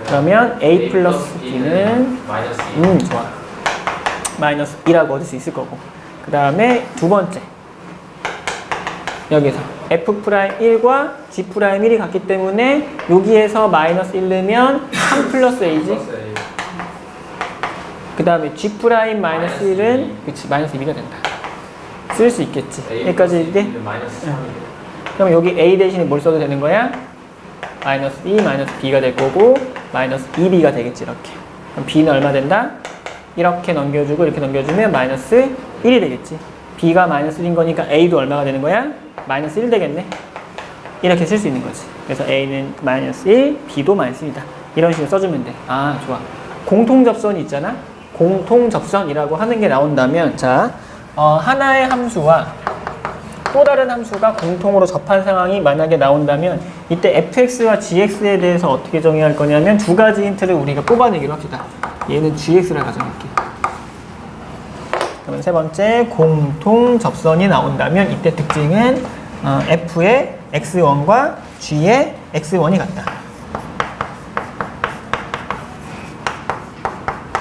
그러면 a 플러스 b는 좋아. -2라고 얻을 수 있을 거고 그 다음에 두 번째 여기서 F'1과 G'1이 같기 때문에 여기에서 마이너스 1 넣으면 3 플러스 A지. 그 다음에 G'-1은 그치 마이너스 2가 된다. 쓸 수 있겠지. 여기까지 이제 마이너스 그럼 여기 A 대신에 뭘 써도 되는 거야? 마이너스 2, 마이너스 B가 될 거고 마이너스 2B가 되겠지 이렇게. 그럼 B는 얼마 된다? 이렇게 넘겨주고 이렇게 넘겨주면 마이너스 1이 되겠지. B가 마이너스 1인 거니까 A도 얼마가 되는 거야? 마이너스 1 되겠네. 이렇게 쓸 수 있는 거지. 그래서 A는 마이너스 1, B도 마이너스 1이다. 이런 식으로 써주면 돼. 아 좋아. 공통접선이 있잖아. 공통접선이라고 하는 게 나온다면 자 하나의 함수와 또 다른 함수가 공통으로 접한 상황이 만약에 나온다면 이때 fx와 gx에 대해서 어떻게 정의할 거냐면 두 가지 힌트를 우리가 뽑아내기로 합시다. 얘는 gx라 가정할게. 그러면 세 번째 공통 접선이 나온다면 이때 특징은 f의 x1과 g의 x1이 같다.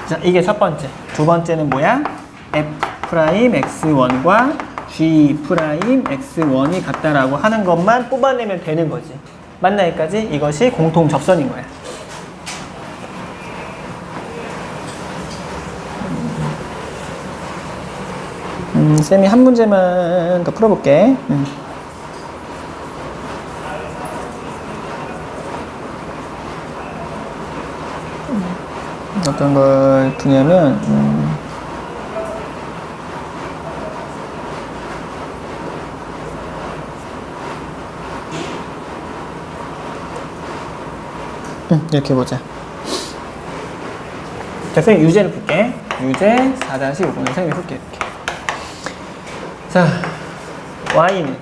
자 이게 첫 번째. 두 번째는 뭐야? f'x1과 G'X1이 같다라고 하는 것만 뽑아내면 되는 거지. 맞나 여기까지? 이것이 공통 접선인 거야. 쌤이 한 문제만 더 풀어볼게. 어떤 걸 푸냐면 이렇게 보자. 자, 선생님 유제를 풀게. 유제 4-5번 선생님이 풀게. 이렇게. 자, y는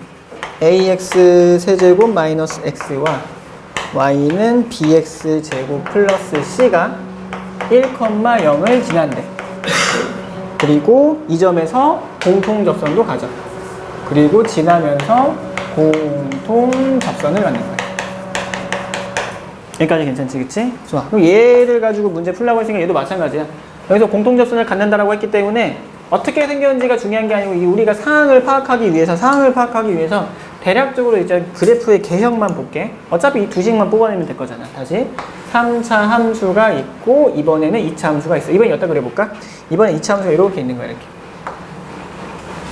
ax 세제곱 마이너스 x와 y는 bx 제곱 플러스 c가 1,0을 지난대. 그리고 이 점에서 공통접선도 가져. 그리고 지나면서 공통접선을 갖는 거야. 여기까지 괜찮지, 그치? 좋아. 그럼 얘를 가지고 문제 풀라고 했으니까 얘도 마찬가지야. 여기서 공통접선을 갖는다라고 했기 때문에 어떻게 생겼는지가 중요한 게 아니고 우리가 상황을 파악하기 위해서 대략적으로 이제 그래프의 개형만 볼게. 어차피 이 두 식만 뽑아내면 될 거잖아. 다시 3차 함수가 있고 이번에는 2차 함수가 있어. 이번엔 여기다 그려볼까? 이번에 2차 함수가 이렇게 있는 거야. 이렇게.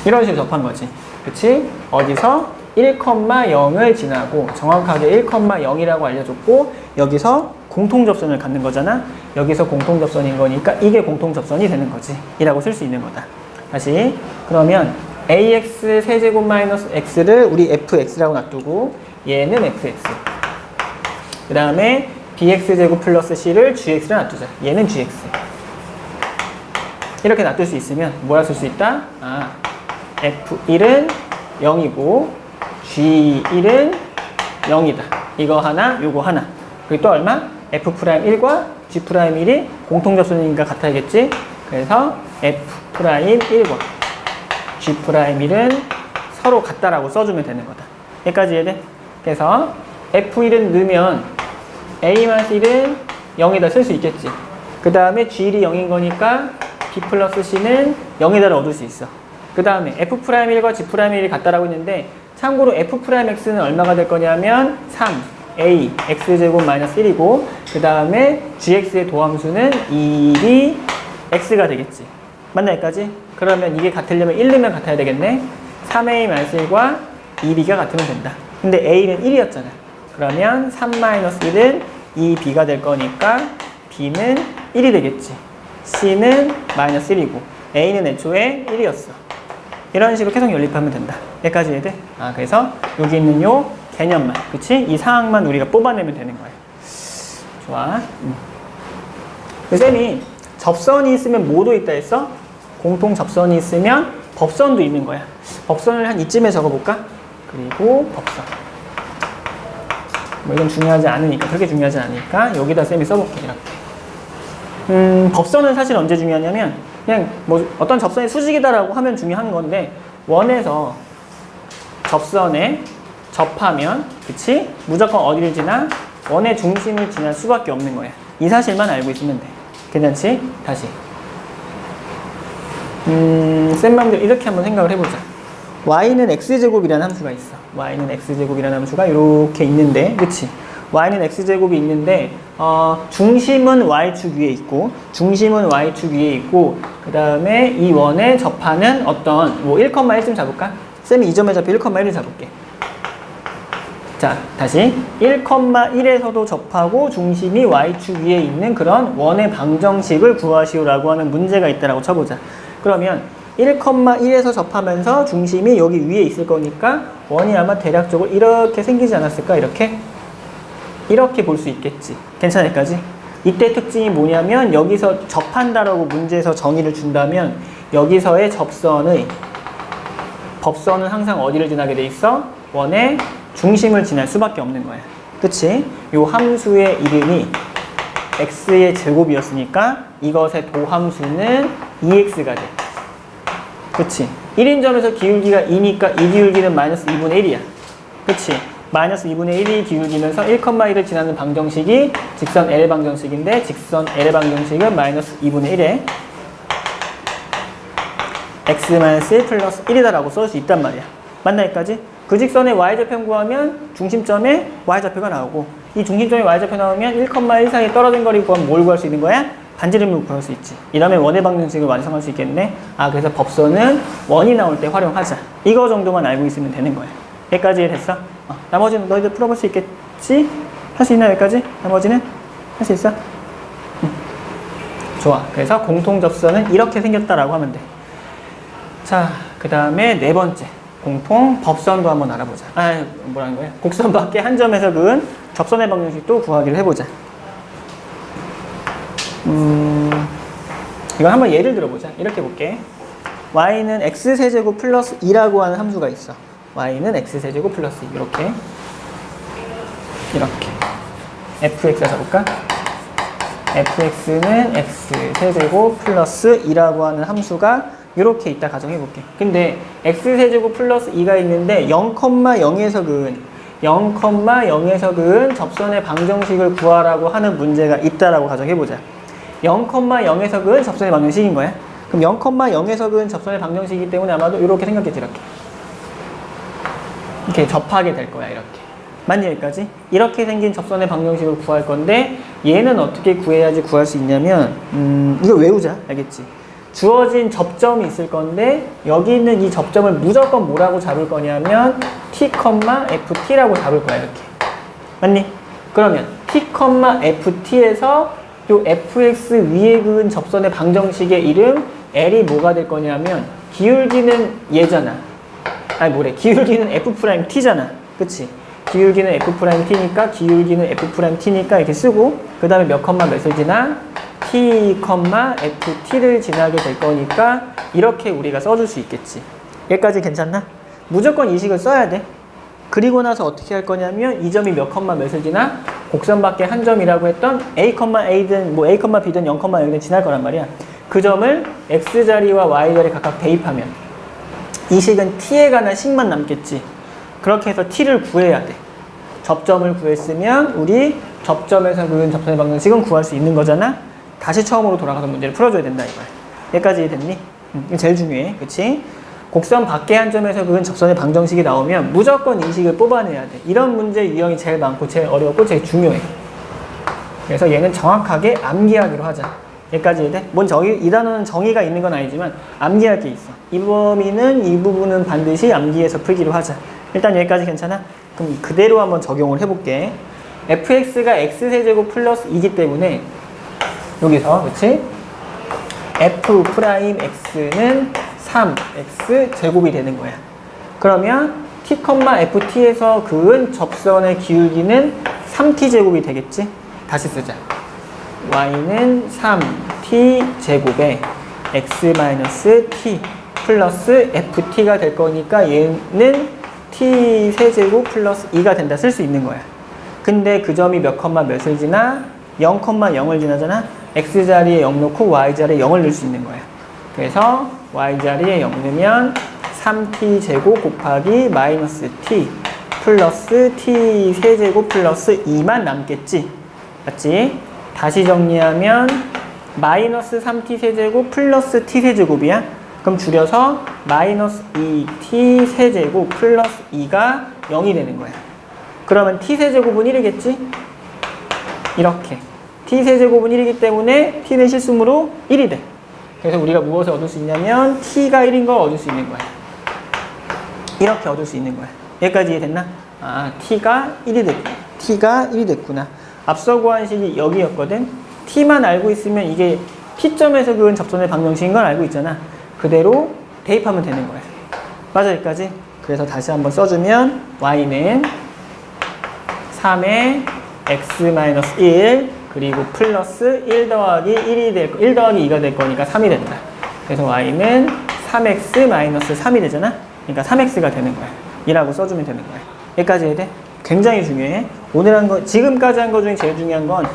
이런 식으로 접한 거지. 그치? 어디서 1,0을 지나고 정확하게 1,0이라고 알려줬고 여기서 공통접선을 갖는 거잖아. 여기서 공통접선인 거니까 이게 공통접선이 되는 거지 이라고 쓸 수 있는 거다. 다시 그러면 ax 세제곱 마이너스 x를 우리 fx라고 놔두고 얘는 fx 그 다음에 bx 제곱 플러스 c를 gx를 놔두자. 얘는 gx 이렇게 놔둘 수 있으면 뭐라 쓸 수 있다? f1은 0이고 G1은 0이다. 이거 하나, 요거 하나. 그리고 또 얼마? F'1과 G'1이 공통접선이니까 같아야겠지? 그래서 F'1과 G'1은 서로 같다라고 써주면 되는 거다. 여기까지 이해돼? 그래서 F1은 넣으면 A-1은 0이다 쓸 수 있겠지. 그 다음에 G1이 0인 거니까 B 플러스 C는 0이다를 얻을 수 있어. 그 다음에 F'1과 G'1이 같다라고 했는데 참고로 F'X는 얼마가 될 거냐면 3, A, X제곱 마이너스 1이고 그 다음에 GX의 도함수는 2B, X가 되겠지. 맞나 여기까지? 그러면 이게 같으려면 1 넣으면 같아야 되겠네. 3A 마이너스 1과 2B가 같으면 된다. 근데 A는 1이었잖아. 그러면 3-1은 2B가 될 거니까 B는 1이 되겠지. C는 마이너스 1이고 A는 애초에 1이었어. 이런 식으로 계속 연립하면 된다. 여기까지 이해돼? 그래서 여기 있는 요 개념만, 그치? 이 상황만 우리가 뽑아내면 되는 거예요. 좋아. 쌤이 접선이 있으면 뭐도 있다 했어? 공통 접선이 있으면 법선도 있는 거야. 법선을 한 이쯤에 적어볼까? 그리고 법선. 뭐 이건 중요하지 않으니까, 그렇게 중요하지 않으니까 여기다 쌤이 써볼게, 이렇게. 법선은 사실 언제 중요하냐면 그냥 뭐 어떤 접선이 수직이다라고 하면 중요한 건데 원에서 접선에 접하면 그치? 무조건 어디를 지나? 원의 중심을 지날 수밖에 없는 거야. 이 사실만 알고 있으면 돼. 괜찮지? 다시 센 맘대로 이렇게 한번 생각을 해보자. y는 x제곱이라는 함수가 있어. y는 x제곱이라는 함수가 이렇게 있는데, 그치? y는 x제곱이 있는데, 중심은 y축 위에 있고, 그 다음에 이 원에 접하는 어떤, 뭐 1,1쯤 잡을까? 쌤이 이 점에 잡혀 1,1을 잡을게. 자, 다시 1,1에서도 접하고 중심이 y축 위에 있는 그런 원의 방정식을 구하시오라고 하는 문제가 있다라고 쳐보자. 그러면 1,1에서 접하면서 중심이 여기 위에 있을 거니까 원이 아마 대략적으로 이렇게 생기지 않았을까? 이렇게 볼 수 있겠지. 괜찮아, 여기까지? 이때 특징이 뭐냐면 여기서 접한다라고 문제에서 정의를 준다면 여기서의 법선은 항상 어디를 지나게 돼 있어? 원의 중심을 지날 수밖에 없는 거야. 그치? 요 함수의 이름이 x의 제곱이었으니까 이것의 도함수는 2x가 돼. 그치? 1인점에서 기울기가 2니까 이 기울기는 마이너스 2분의 1이야. 그치? 마이너스 2분의 1이 기울기면서 1,1을 지나는 방정식이 직선 L 방정식인데 직선 L 방정식은 마이너스 2분의 1에 x-1 플러스 1이다라고 써줄 수 있단 말이야. 맞나 여기까지? 그 직선의 y좌표를 구하면 중심점에 y좌표가 나오고 이 중심점에 y좌표 나오면 1,1 사이에 떨어진 거리 구하면 뭘 구할 수 있는 거야? 반지름을 구할 수 있지. 이러면 원의 방정식을 완성할 수 있겠네. 그래서 법선은 원이 나올 때 활용하자. 이거 정도만 알고 있으면 되는 거야. 여기까지 됐어? 나머지는 너희들 풀어볼 수 있겠지? 할 수 있나 여기까지? 나머지는? 할 수 있어? 좋아. 그래서 공통접선은 이렇게 생겼다라고 하면 돼. 자, 그 다음에 네 번째. 공통 법선도 한번 알아보자. 뭐라는 거야? 곡선 밖에 한 점에서 그은 접선의 방정식도 구하기를 해보자. 이건 한번 예를 들어보자. 이렇게 볼게. y는 x세제곱 플러스 2라고 하는 함수가 있어. y는 x세제곱 플러스 2. 이렇게 fx가 잡을까? fx는 x세제곱 플러스 2라고 하는 함수가 이렇게 있다 가정해볼게. 근데 x세제곱 플러스 2가 있는데 0,0에서 그은 접선의 방정식을 구하라고 하는 문제가 있다라고 가정해보자. 0,0에서 그은 접선의 방정식인 거야. 그럼 0,0에서 그은 접선의 방정식이기 때문에 아마도 이렇게 생겼겠지. 이렇게 접하게 될 거야. 이렇게. 맞니 여기까지? 이렇게 생긴 접선의 방정식을 구할 건데 얘는 어떻게 구해야지 구할 수 있냐면 이거 외우자. 알겠지? 주어진 접점이 있을 건데 여기 있는 이 접점을 무조건 뭐라고 잡을 거냐면 t, ft라고 잡을 거야. 이렇게. 맞니? 그러면 t, ft에서 요 fx 위에 그은 접선의 방정식의 이름 L이 뭐가 될 거냐면 기울기는 얘잖아. 기울기는 f't잖아. 그치? 기울기는 f't니까 이렇게 쓰고 그 다음에 몇 몇을 지나 t, ft를 지나게 될 거니까 이렇게 우리가 써줄 수 있겠지. 여기까지 괜찮나? 무조건 이 식을 써야 돼. 그리고 나서 어떻게 할 거냐면 이 점이 몇 몇을 지나 곡선 밖에 한 점이라고 했던 a,a든 뭐 a,b든 0,0든 지날 거란 말이야. 그 점을 x자리와 y자리 각각 대입하면 이 식은 t에 관한 식만 남겠지. 그렇게 해서 t를 구해야 돼. 접점을 구했으면 우리 접점에서 그은 접선의 방정식은 구할 수 있는 거잖아. 다시 처음으로 돌아가서 문제를 풀어줘야 된다 이거야. 여기까지 됐니? 이게 제일 중요해. 그치? 곡선 밖에 한 점에서 그은 접선의 방정식이 나오면 무조건 이 식을 뽑아내야 돼. 이런 문제 유형이 제일 많고 제일 어렵고 제일 중요해. 그래서 얘는 정확하게 암기하기로 하자. 여기까지 돼? 이 단어는 정의가 있는 건 아니지만 암기할 게 있어. 이 범위는 이 부분은 반드시 암기해서 풀기로 하자. 일단 여기까지 괜찮아? 그럼 그대로 한번 적용을 해볼게. fx가 x세제곱 플러스 2이기 때문에 여기서 그치? f'x는 3x 제곱이 되는 거야. 그러면 t, ft에서 그은 접선의 기울기는 3t 제곱이 되겠지? 다시 쓰자. y는 3t 제곱에 x-t 플러스 ft가 될 거니까 얘는 t 세제곱 플러스 2가 된다 쓸 수 있는 거야. 근데 그 점이 몇 몇을 지나? 0,0을 지나잖아? x자리에 0 넣고 y자리에 0을 넣을 수 있는 거야. 그래서 y자리에 0 넣으면 3t 제곱 곱하기 마이너스 t 플러스 t 세제곱 플러스 2만 남겠지. 맞지? 다시 정리하면 마이너스 3t 세제곱 플러스 t 세제곱이야. 그럼 줄여서 마이너스 2t 세제곱 플러스 2가 0이 되는 거야. 그러면 t 세제곱은 1이겠지? 이렇게. t 세제곱은 1이기 때문에 t는 실수므로 1이 돼. 그래서 우리가 무엇을 얻을 수 있냐면 t가 1인 걸 얻을 수 있는 거야. 이렇게 얻을 수 있는 거야. 여기까지 이해됐나? 아, t가 1이 됐구나. t가 1이 됐구나. 앞서 구한 식이 여기였거든. t만 알고 있으면 이게 t점에서 그은 접선의 방정식인 걸 알고 있잖아. 그대로 대입하면 되는 거야. 맞아, 여기까지? 그래서 다시 한번 써주면 y는 3의 x-1 그리고 플러스 1 더하기 1 더하기 2가 될 거니까 3이 된다. 그래서 y는 3x-3이 되잖아. 그러니까 3x가 되는 거야. 이라고 써주면 되는 거야. 여기까지 해야 돼? 굉장히 중요해. 오늘 한 거, 지금까지 한 거 중에 제일 중요한 건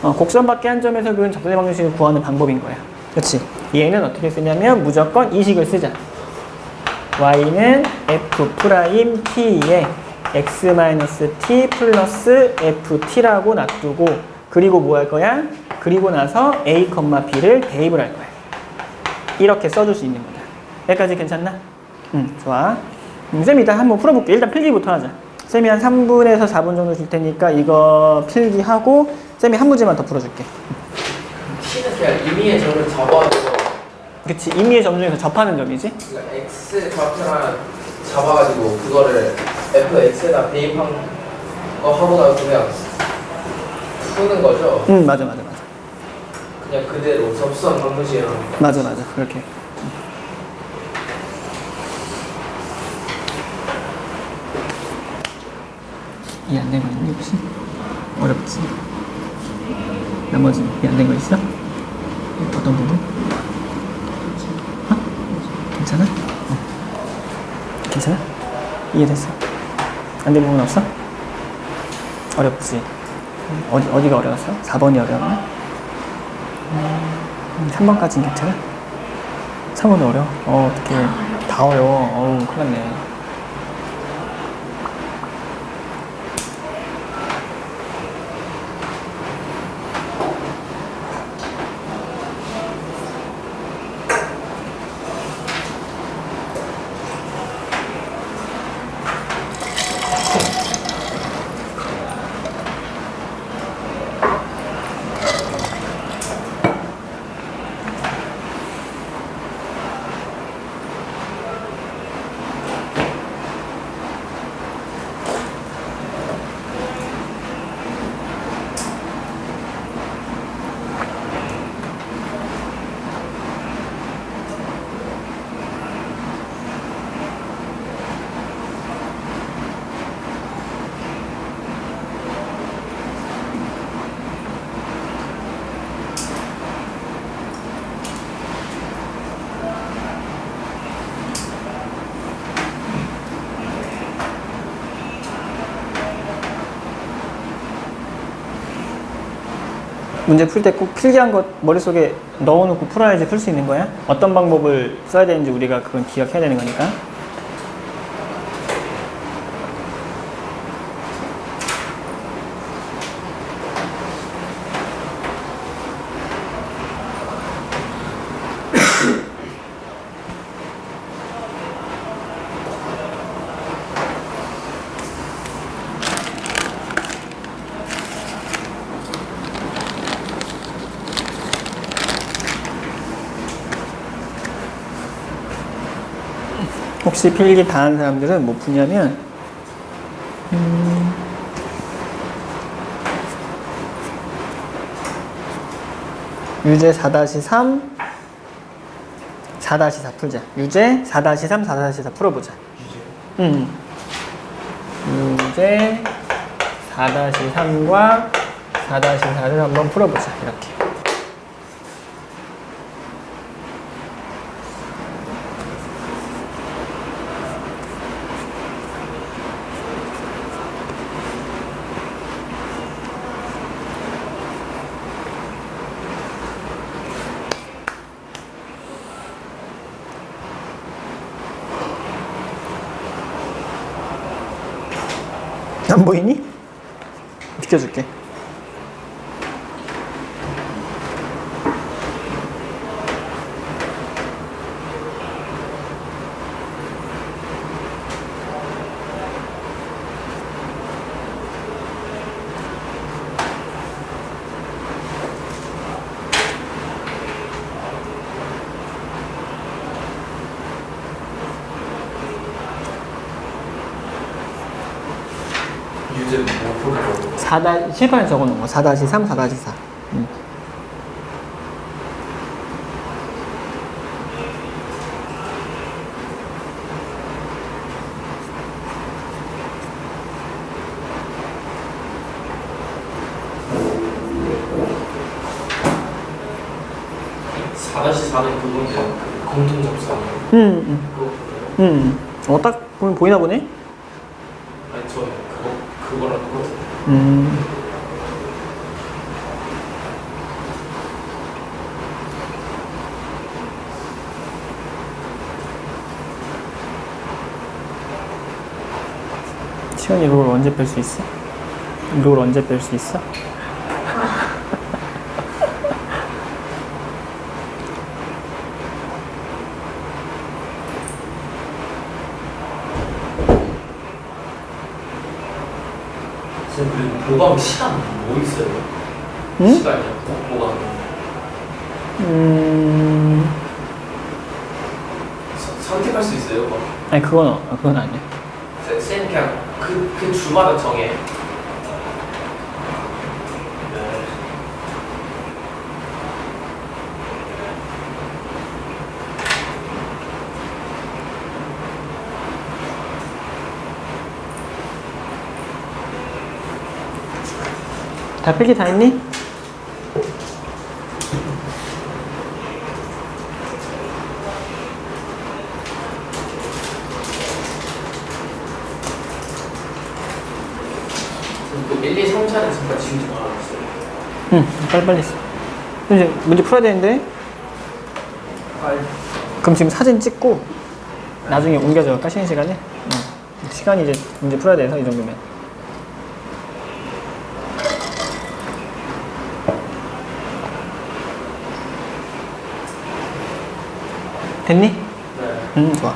곡선 밖의 한 점에서 그은 접선의 방정식을 구하는 방법인 거야. 그렇지? 얘는 어떻게 쓰냐면 무조건 이 식을 쓰자. y는 f't에 x-t 플러스 ft라고 놔두고 그리고 뭐 할 거야? 그리고 나서 a, b를 대입을 할 거야. 이렇게 써줄 수 있는 거다. 여기까지 괜찮나? 좋아. 쌤이 일단 한번 풀어볼게. 일단 필기부터 하자. 쌤이 한 3분에서 4분 정도 줄 테니까 이거 필기하고 쌤이 한 문제만 더 풀어줄게. t는 그냥 임의의 점을 잡아가지고 그치, 임의의 점 중에서 접하는 점이지? 그러니까 x 좌표를 잡아가지고 그거를 fx에다 대입한 거 하고 나서 그냥 푸는 거죠? 맞아. 그냥 그대로 접수한 방정식이랑 맞아. 그렇게. 이해 안 된 거 있니 혹시? 어렵지? 나머지 이해 안 된 거 있어? 어떤 부분? 괜찮아? 괜찮아? 이해됐어? 안 된 부분 없어? 어렵지? 어디가 어려웠어? 4번이 어려웠나? 3번까지는 괜찮아? 3번도 어려워? 어떡해. 다 어려워. 큰일 났네. 문제 풀 때 꼭 필기한 것 머릿속에 넣어놓고 풀어야지 풀 수 있는 거야? 어떤 방법을 써야 되는지 우리가 그건 기억해야 되는 거니까. 혹시 필기 다 한 사람들은 뭐 푸냐면 유제 4-3 4-4 풀자. 유제 4-3 4-4 풀어보자. 유제 4-3과 4-4를 한번 풀어보자. 이렇게. 안 보이니? 비켜줄게. 유제 뭐 풀고 4 칠판에 적어놓은 거. 4-3, 4-4. 다시 4는 그건데요. 공통 접선. 그거 보나요? 딱 보면 보이나 보네? 아니 저 그거랑 똑같아요. 시원이 롤 언제 뺄 수 있어? 롤 언제 뺄 수 있어? 선생님 그 보강 시간 뭐 있어요? 응? 시간이요? 보강 선택할 수 있어요? 뭐? 아니 그건 아니야. 쌤 그냥 그 주마다 정해. 다 필기 다 했니? 그 1, 2, 3차는 잠깐 지우지 말아주세요. 응, 빨리빨리 써. 이제 문제 풀어야 되는데. 그럼 지금 사진 찍고 나중에 옮겨줘. 쉬는 시간에. 시간이 이제 문제 풀어야 돼서 이 정도면. 됐니? 네. 좋아.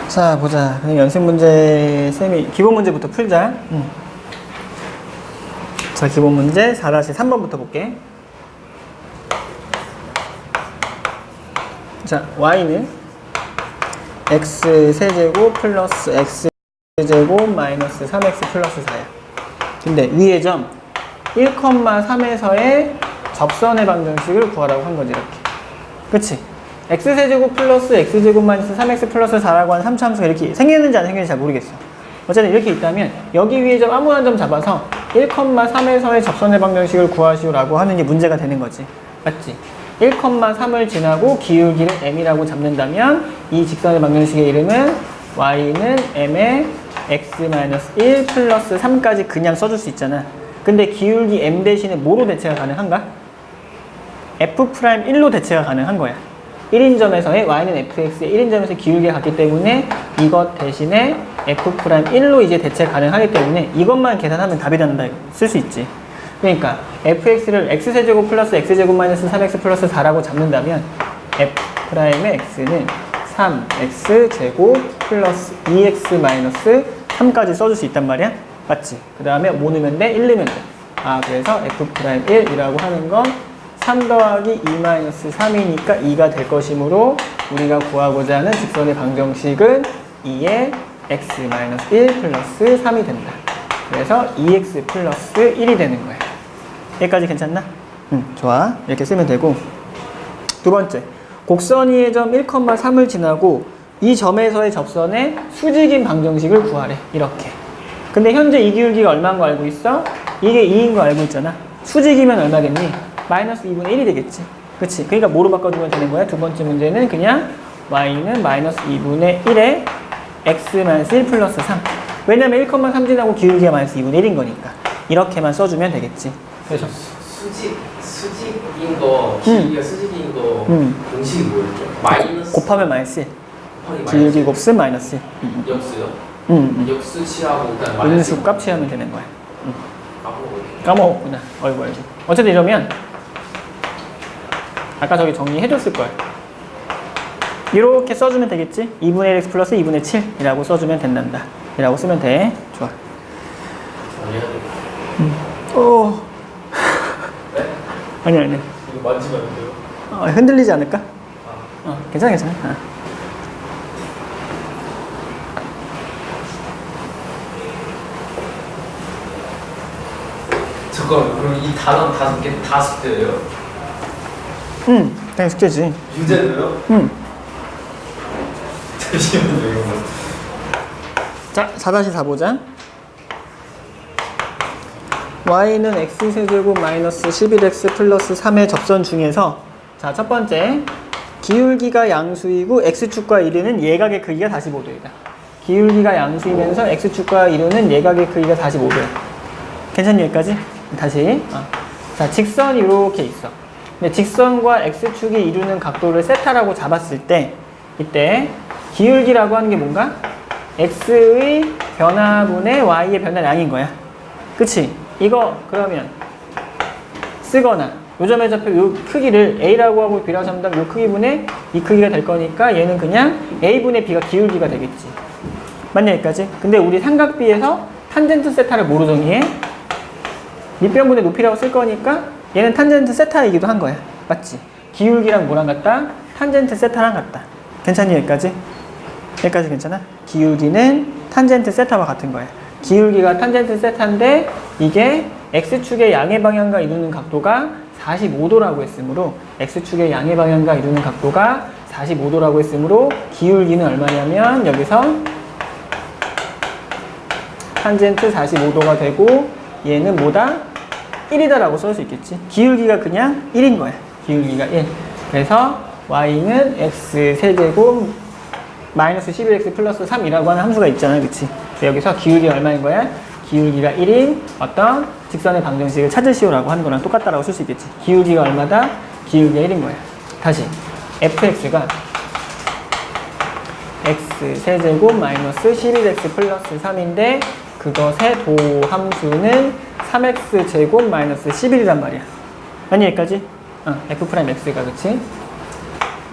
자, 보자. 그럼 연습 문제, 기본 문제부터 풀자. 자, 기본 문제 4-3번부터 볼게. 자, y는 x 세제곱 플러스 x 제곱 마이너스 3x 플러스 4야. 근데 위의 점 1,3에서의 접선의 방정식을 구하라고 한 거지, 이렇게. 그치? x세제곱 플러스 x제곱 마이너스 3x 플러스 4라고 하는 3차 함수가 이렇게 생겼는지 안 생겼는지 잘 모르겠어. 어쨌든 이렇게 있다면 여기 위에 점 아무나 점 잡아서 1,3에서의 접선의 방정식을 구하시오라고 하는 게 문제가 되는 거지. 맞지? 1,3을 지나고 기울기를 m이라고 잡는다면 이 직선의 방정식의 이름은 y는 m의 x-1 플러스 3까지 그냥 써줄 수 있잖아. 근데 기울기 m 대신에 뭐로 대체가 가능한가? f'1로 대체가 가능한 거야. 1인점에서의 y는 fx의 1인점에서 기울기가 같기 때문에 이것 대신에 f'1로 이제 대체 가능하기 때문에 이것만 계산하면 답이 된다. 쓸 수 있지. 그러니까 fx를 x세제곱 플러스 x제곱 마이너스 3x 플러스 4라고 잡는다면 f'의 x는 3x제곱 플러스 2x 마이너스 3까지 써줄 수 있단 말이야. 맞지? 그 다음에 뭐 넣으면 돼? 1 넣으면 돼. 그래서 f'1이라고 하는 건 3 더하기 2 마이너스 3이니까 2가 될 것이므로 우리가 구하고자 하는 직선의 방정식은 2의 x 마이너스 1 플러스 3이 된다. 그래서 2x 플러스 1이 되는 거야. 여기까지 괜찮나? 좋아. 이렇게 쓰면 되고. 두 번째, 곡선 위의 점 1,3을 지나고 이 점에서의 접선의 수직인 방정식을 구하래. 이렇게. 근데 현재 이 기울기가 얼마인 거 알고 있어? 이게 2인 거 알고 있잖아. 수직이면 얼마겠니? 마이너스 2분의 1이 되겠지. 그치? 그러니까 뭐로 바꿔주면 되는 거야? 두 번째 문제는 그냥 y는 마이너스 2분의 1에 x-1 플러스 3. 왜냐면 1,3 지나고 기울기가 마이너스 2분의 1인 거니까. 이렇게만 써주면 되겠지. 그래서 수직인 거, 기울기가 수직인 거 공식이 뭐였죠? 마이너스 곱하면 마이너스 1. 곱하기 기울기 곱셈 마이너스 1. 역수요? 역수 취하고 일단 음수 값 취하면 되는 거야. 앞으로 까먹었구나. 어이구. 어쨌든 이러면 아까 저기 정리해줬을 거야. 이렇게 써주면 되겠지? 2분의 1x 플러스 2분의 7이라고 써주면 된단다. 이라고 쓰면 돼. 좋아. 정리해야 돼. 네? 아니야. 이거 만지면 안 돼요? 흔들리지 않을까? 괜찮아. 잠깐만, 그럼 이 단원 5개 다 숙제예요? 당연히 숙제지. 유제도요? 잠시만요, 이거. 자, 4-4 보자. y는 x세제곱 마이너스 11x 플러스 3의 접선 중에서 자, 첫 번째 기울기가 양수이고 x축과 이루는 예각의 크기가 45도이다. 기울기가 양수이면서 x축과 이루는 예각의 크기가 45도야. 괜찮니 여기까지? 다시 자, 직선이 이렇게 있어. 근데 직선과 x축이 이루는 각도를 세타라고 잡았을 때 이때 기울기라고 하는 게 뭔가? x의 변화분의 y의 변화량인 거야. 그치? 이거 그러면 쓰거나 요점의 좌표 요 크기를 a라고 하고 b라고 잡는다면 요 크기분의 이 크기가 될 거니까 얘는 그냥 a분의 b가 기울기가 되겠지. 맞냐 여기까지? 근데 우리 삼각비에서 탄젠트 세타를 뭐로 정의해? 밑변분의 높이라고 쓸 거니까 얘는 탄젠트 세타이기도 한 거야. 맞지? 기울기랑 뭐랑 같다? 탄젠트 세타랑 같다. 괜찮니 여기까지? 여기까지 괜찮아? 기울기는 탄젠트 세타와 같은 거야. 기울기가 탄젠트 세타인데 이게 x축의 양의 방향과 이루는 각도가 45도라고 했으므로 x축의 양의 방향과 이루는 각도가 45도라고 했으므로 기울기는 얼마냐면 여기서 탄젠트 45도가 되고 얘는 뭐다? 1이다라고 쓸 수 있겠지. 기울기가 그냥 1인 거야. 기울기가 1. 그래서 y는 x세제곱 마이너스 11x 플러스 3이라고 하는 함수가 있잖아. 그치? 여기서 기울기가 얼마인 거야? 기울기가 1인 어떤 직선의 방정식을 찾으시오라고 하는 거랑 똑같다라고 쓸 수 있겠지. 기울기가 얼마다? 기울기가 1인 거야. 다시 fx가 x세제곱 마이너스 11x 플러스 3인데 그것의 도함수는 3x제곱 마이너스 11이란 말이야. 아니 여기까지? f'x가 그치?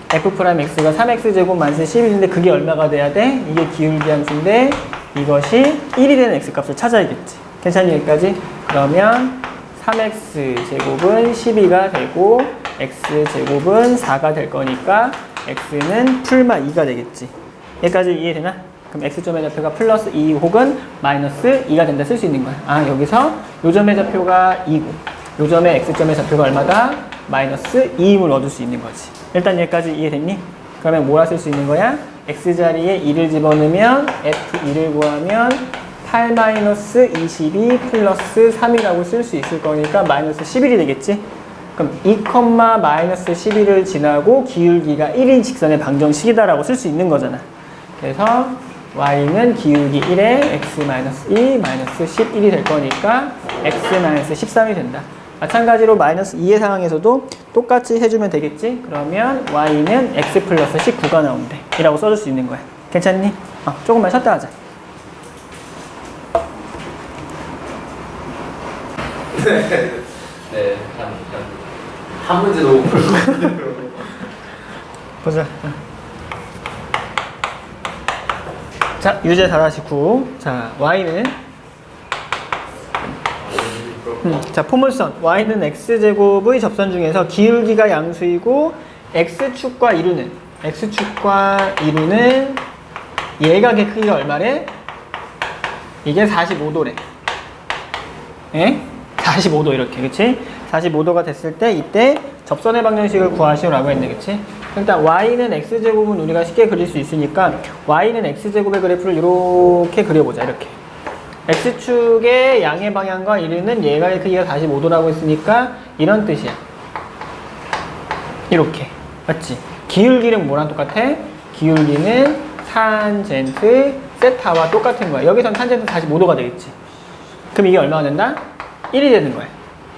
f'x가 3x제곱 마이너스 11인데 그게 얼마가 돼야 돼? 이게 기울기 함수인데 이것이 1이 되는 x값을 찾아야겠지. 괜찮니 여기까지? 그러면 3x제곱은 12가 되고 x제곱은 4가 될 거니까 x는 풀마 2가 되겠지. 여기까지 이해되나? 그럼 x점의 좌표가 플러스 2 혹은 마이너스 2가 된다 쓸 수 있는 거야. 여기서 요점의 좌표가 2고 요점의 x점의 좌표가 얼마다? 마이너스 2임을 얻을 수 있는 거지. 일단 여기까지 이해됐니? 그러면 뭐라 쓸 수 있는 거야? x자리에 2를 집어넣으면 f2를 구하면 8-22 플러스 3이라고 쓸 수 있을 거니까 마이너스 11이 되겠지? 그럼 2, 마이너스 11을 지나고 기울기가 1인 직선의 방정식이다라고 쓸 수 있는 거잖아. 그래서 y는 기울기 1에 x-2 마이너스 11이 될 거니까 x-13이 된다. 마찬가지로 마이너스 2의 상황에서도 똑같이 해주면 되겠지? 그러면 y는 x 플러스 19가 나온대. 이라고 써줄 수 있는 거야. 괜찮니? 조금만 쉬었다 하자. 네, 한 문제 너무 보자. 자, 유제 4-9. 자, y는 자, 포물선 y는 x제곱의 접선 중에서 기울기가 양수이고 x축과 이루는 예각의 크기가 얼마래? 이게 45도래. 예? 45도 이렇게, 그치? 45도가 됐을 때 이때 접선의 방정식을 구하시오라고 했네, 그치? 일단 y는 x제곱은 우리가 쉽게 그릴 수 있으니까 y는 x제곱의 그래프를 이렇게 그려보자. 이렇게 x축의 양의 방향과 이루는 예각의 크기가 45도라고 했으니까 이런 뜻이야. 이렇게 맞지? 기울기는 뭐랑 똑같아? 기울기는 탄젠트 세타와 똑같은 거야. 여기선 탄젠트 45도가 되겠지. 그럼 이게 얼마가 된다? 1이 되는 거야.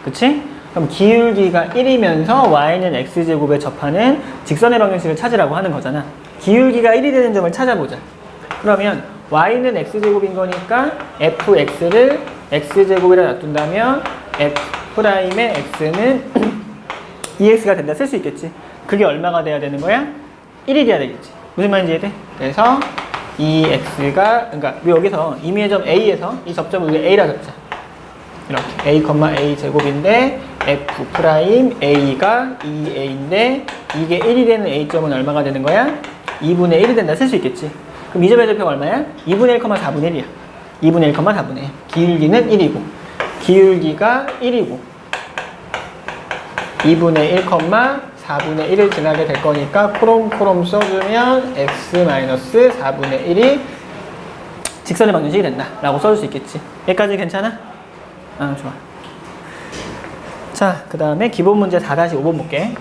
그치? 그럼 기울기가 1이면서 y는 x제곱에 접하는 직선의 방정식을 찾으라고 하는 거잖아. 기울기가 1이 되는 점을 찾아보자. 그러면 y는 x제곱인 거니까 fx를 x제곱이라 놔둔다면 f'의 x는 2x가 된다 쓸 수 있겠지. 그게 얼마가 돼야 되는 거야? 1이 돼야 되겠지. 무슨 말인지 이해돼? 그래서 2x가 그러니까 여기서 임의의 점 a에서 이 접점을 우리가 a라 잡자. 이렇게 a, a 제곱인데 f'a가 2a인데 이게 1이 되는 a점은 얼마가 되는 거야? 2분의 1이 된다 쓸 수 있겠지. 그럼 이 점의 절표가 얼마야? 2분의 1, 4분의 1이야. 2분의 1, 4분의 1. 기울기는 1이고 기울기가 1이고 2분의 1, 4분의 1을 지나게 될 거니까 코롬코롬 써주면 x-4분의 1이 직선의 방정식이 된다 라고 써줄 수 있겠지. 여기까지 괜찮아? 아, 좋아. 자, 그 다음에 기본 문제 4-5번 볼게.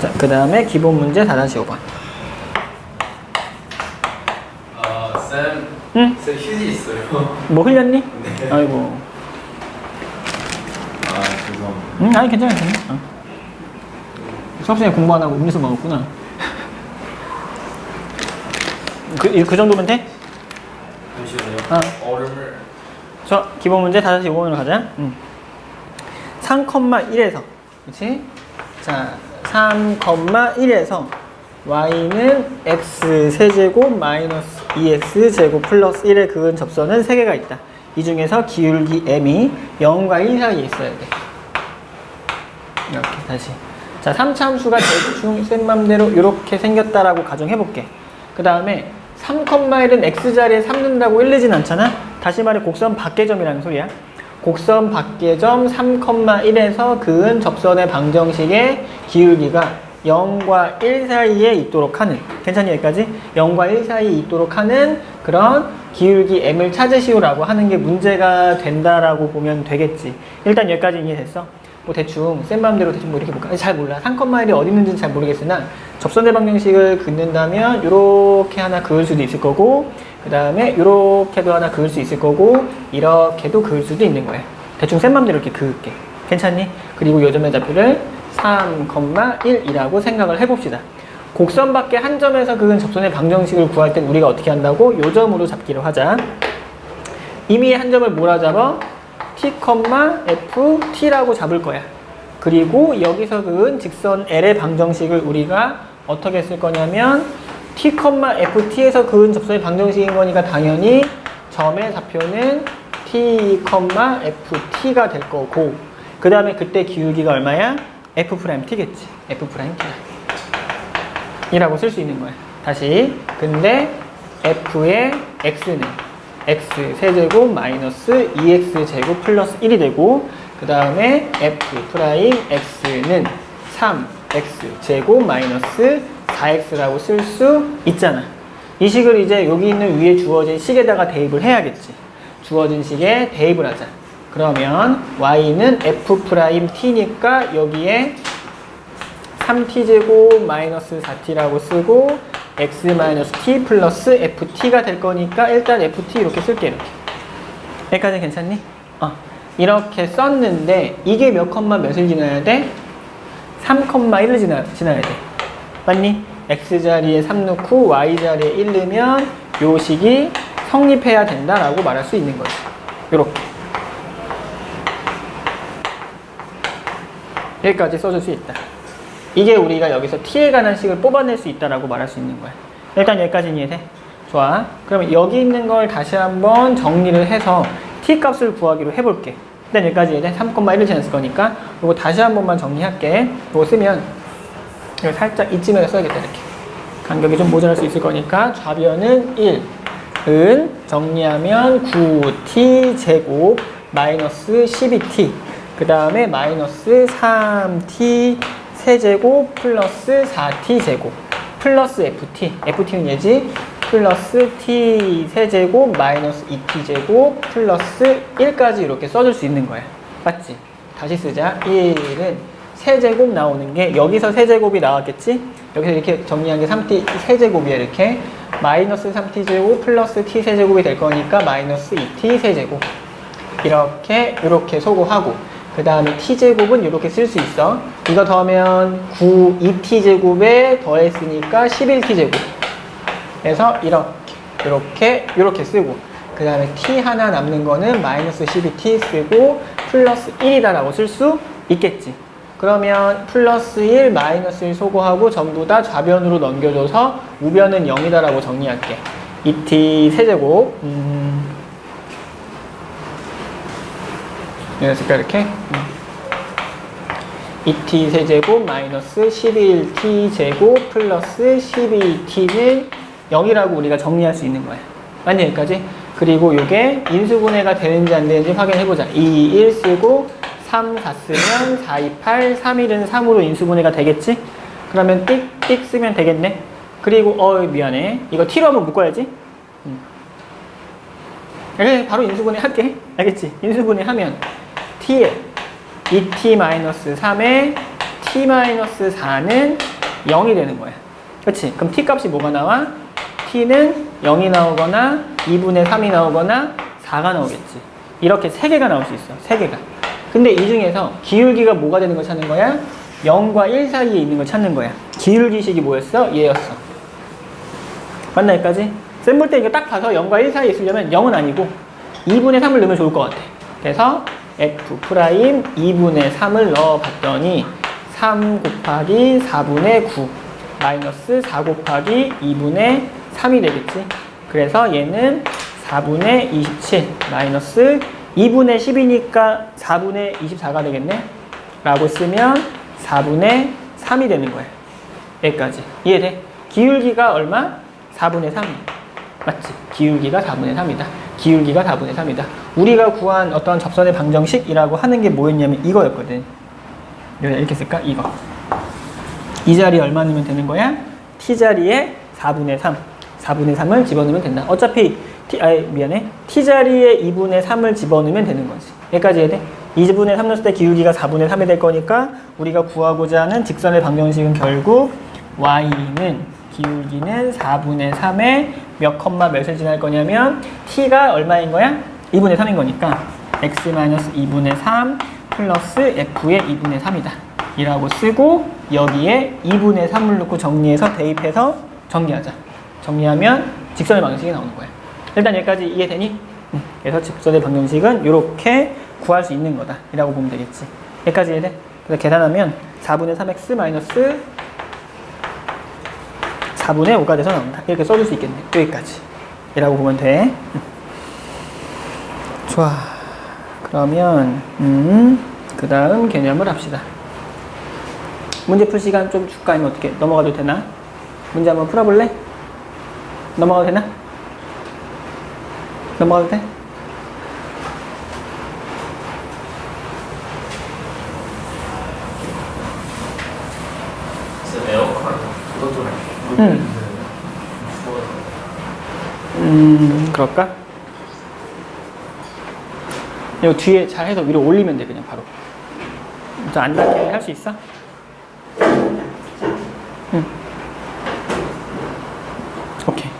자, 그 다음에 기본 문제 4-5번. 쌤. 응? 쌤 휴지 있어요. 뭐 흘렸니? 네. 아이고. 죄송합니다. 응, 아니 괜찮아. 수업 시간에 공부 안 하고 음료수 먹었구나. 그 정도면 돼? 잠시만요. 얼음을. 저 기본 문제 5번으로 가자. 3,1에서 그렇지? 자, 3,1에서 y는 x 세제곱 마이너스 2x 제곱 플러스 1의 그은 접선은 3개가 있다. 이 중에서 기울기 m이 0과 1 사이에 있어야 돼. 이렇게 다시. 자, 3차함수가 대충 쌤 맘대로 이렇게 생겼다라고 가정해볼게. 그 다음에 3,1은 x자리에 3 넣는다고 1 넣진 않잖아? 다시 말해 곡선 밖의점이라는 소리야. 곡선 밖의점 3,1에서 그은 접선의 방정식의 기울기가 0과 1 사이에 있도록 하는, 괜찮니 여기까지? 0과 1 사이에 있도록 하는 그런 기울기 m을 찾으시오라고 하는 게 문제가 된다라고 보면 되겠지. 일단 여기까지 이해됐어? 뭐 대충 쌤 마음대로 대충 뭐 이렇게 볼까? 잘 몰라. 3,1이 어디 있는지는 잘 모르겠으나 접선의 방정식을 긋는다면 이렇게 하나 그을 수도 있을 거고 그 다음에 이렇게도 하나 그을 수 있을 거고 이렇게도 그을 수도 있는 거야. 대충 쌤 마음대로 이렇게 그을게. 괜찮니? 그리고 요점의 좌표를 3,1이라고 생각을 해봅시다. 곡선 밖에 한 점에서 그은 접선의 방정식을 구할 땐 우리가 어떻게 한다고? 요점으로 잡기로 하자. 이미 한 점을 뭐라 잡아? t, ft라고 잡을 거야. 그리고 여기서 그은 직선 L의 방정식을 우리가 어떻게 쓸 거냐면 t, ft에서 그은 접선의 방정식인 거니까 당연히 점의 좌표는 t, ft가 될 거고 그 다음에 그때 기울기가 얼마야? f't겠지. f't다. 이라고 쓸 수 있는 거야. 다시. 근데 f의 x는 x 세제곱 마이너스 2x 제곱 플러스 1이 되고 그 다음에 f'x는 3x 제곱 마이너스 4x라고 쓸 수 있잖아. 이 식을 이제 여기 있는 위에 주어진 식에다가 대입을 해야겠지. 주어진 식에 대입을 하자. 그러면 y는 f't니까 여기에 3t제곱 마이너스 4t라고 쓰고 x 마이너스 t 플러스 ft가 될 거니까 일단 ft 이렇게 쓸게. 이렇게. 여기까지 괜찮니? 이렇게 썼는데 이게 몇 컴마 몇을 지나야 돼? 3,1을 지나야 돼. 맞니? x자리에 3 넣고 y자리에 1 넣으면 요 식이 성립해야 된다라고 말할 수 있는 거지. 이렇게. 여기까지 써줄 수 있다. 이게 우리가 여기서 t에 관한 식을 뽑아낼 수 있다라고 말할 수 있는 거야. 일단 여기까지는 이해돼? 좋아. 그러면 여기 있는 걸 다시 한번 정리를 해서 t 값을 구하기로 해볼게. 일단 여기까지 이해돼? 3,1을 지났을 거니까 이거 다시 한 번만 정리할게. 이거 쓰면 이거 살짝 이쯤에다 써야겠다. 이렇게. 간격이 좀 모자랄 수 있을 거니까 좌변은 1은 정리하면 9t 제곱 마이너스 12t 그 다음에 마이너스 3t 세제곱 플러스 4t 제곱 플러스 ft는 얘지 플러스 t 세제곱 마이너스 2t 제곱 플러스 1까지 이렇게 써줄 수 있는 거야. 맞지? 다시 쓰자. 1은 세제곱 나오는 게 여기서 세제곱이 나왔겠지? 여기서 이렇게 정리한 게 3t 세제곱이야. 이렇게 마이너스 3t 제곱 플러스 t 세제곱이 될 거니까 마이너스 2t 세제곱 이렇게 소거하고 그 다음에 t제곱은 이렇게 쓸 수 있어. 이거 더하면 2t제곱에 더했으니까 11t제곱. 그래서 이렇게 쓰고 그 다음에 t 하나 남는 거는 마이너스 12t 쓰고 플러스 1이다라고 쓸 수 있겠지. 그러면 플러스 1, 마이너스 1 소거하고 전부 다 좌변으로 넘겨줘서 우변은 0이다라고 정리할게. 2t 세제곱 이랬을까 이렇게? 2t 세제곱 마이너스 11t 제곱 플러스 12t는 0이라고 우리가 정리할 수 있는 거야. 맞니 여기까지? 그리고 이게 인수분해가 되는지 안 되는지 확인해보자. 2, 1 쓰고 3, 4 쓰면 4, 2, 8, 3, 1은 3으로 인수분해가 되겠지? 그러면 띡 쓰면 되겠네. 그리고 미안해. 이거 t로 한번 묶어야지. 그래 바로 인수분해 할게. 알겠지? 인수분해 하면 t에 2t-3에 t-4는 0이 되는 거야. 그렇지? 그럼 t 값이 뭐가 나와? t는 0이 나오거나 2분의 3이 나오거나 4가 나오겠지. 이렇게 3개가 나올 수 있어. 3개가. 근데 이 중에서 기울기가 뭐가 되는 걸 찾는 거야? 0과 1 사이에 있는 걸 찾는 거야. 기울기식이 뭐였어? 얘였어. 맞나 여기까지? 셈 볼 때 이거 딱 봐서 0과 1 사이에 있으려면 0은 아니고 2분의 3을 넣으면 좋을 것 같아. 그래서 f' 2분의 3을 넣어봤더니 3 곱하기 4분의 9 마이너스 4 곱하기 2분의 3이 되겠지. 그래서 얘는 4분의 27 마이너스 2분의 10이니까 4분의 24가 되겠네. 라고 쓰면 4분의 3이 되는 거야. 여기까지. 이해돼? 기울기가 얼마? 4분의 3. 맞지? 기울기가 4분의 3이다. 기울기가 4분의 3이다. 우리가 구한 어떤 접선의 방정식이라고 하는 게 뭐였냐면 이거였거든. 이렇게 쓸까? 이거. 이 자리에 얼마 넣으면 되는 거야? t자리에 4분의 3. 4분의 3을 집어넣으면 된다. 어차피 미안해. t자리에 2분의 3을 집어넣으면 되는 거지. 여기까지 해야 돼? 2분의 3 넣었을 때 기울기가 4분의 3이 될 거니까 우리가 구하고자 하는 직선의 방정식은 결국 y는 기울기는 4분의 3에 몇 컴마 몇을 지날 거냐면 t가 얼마인 거야? 2분의 3인 거니까 x-2분의 3 플러스 f의 2분의 3이다. 이라고 쓰고 여기에 2분의 3을 넣고 정리해서 대입해서 정리하자. 정리하면 직선의 방정식이 나오는 거야. 일단 여기까지 이해되니? 그래서 직선의 방정식은 이렇게 구할 수 있는 거다. 이라고 보면 되겠지. 여기까지 이해돼? 그래서 계산하면 4분의 3x 마이너스 4분의 5가 돼서 나온다. 이렇게 써줄 수 있겠네. 여기까지. 이라고 보면 돼. 좋아. 그러면 그 다음 개념을 합시다. 문제 풀 시간 좀 줄까? 아니면 어떻게? 넘어가도 되나? 문제 한번 풀어볼래? 넘어가도 되나? 넘어가도 돼? 에어컨 그것 좀 그럴까? 이거 뒤에 잘 해서 위로 올리면 돼, 그냥 바로. 안 닿게 할 수 있어? 오케이.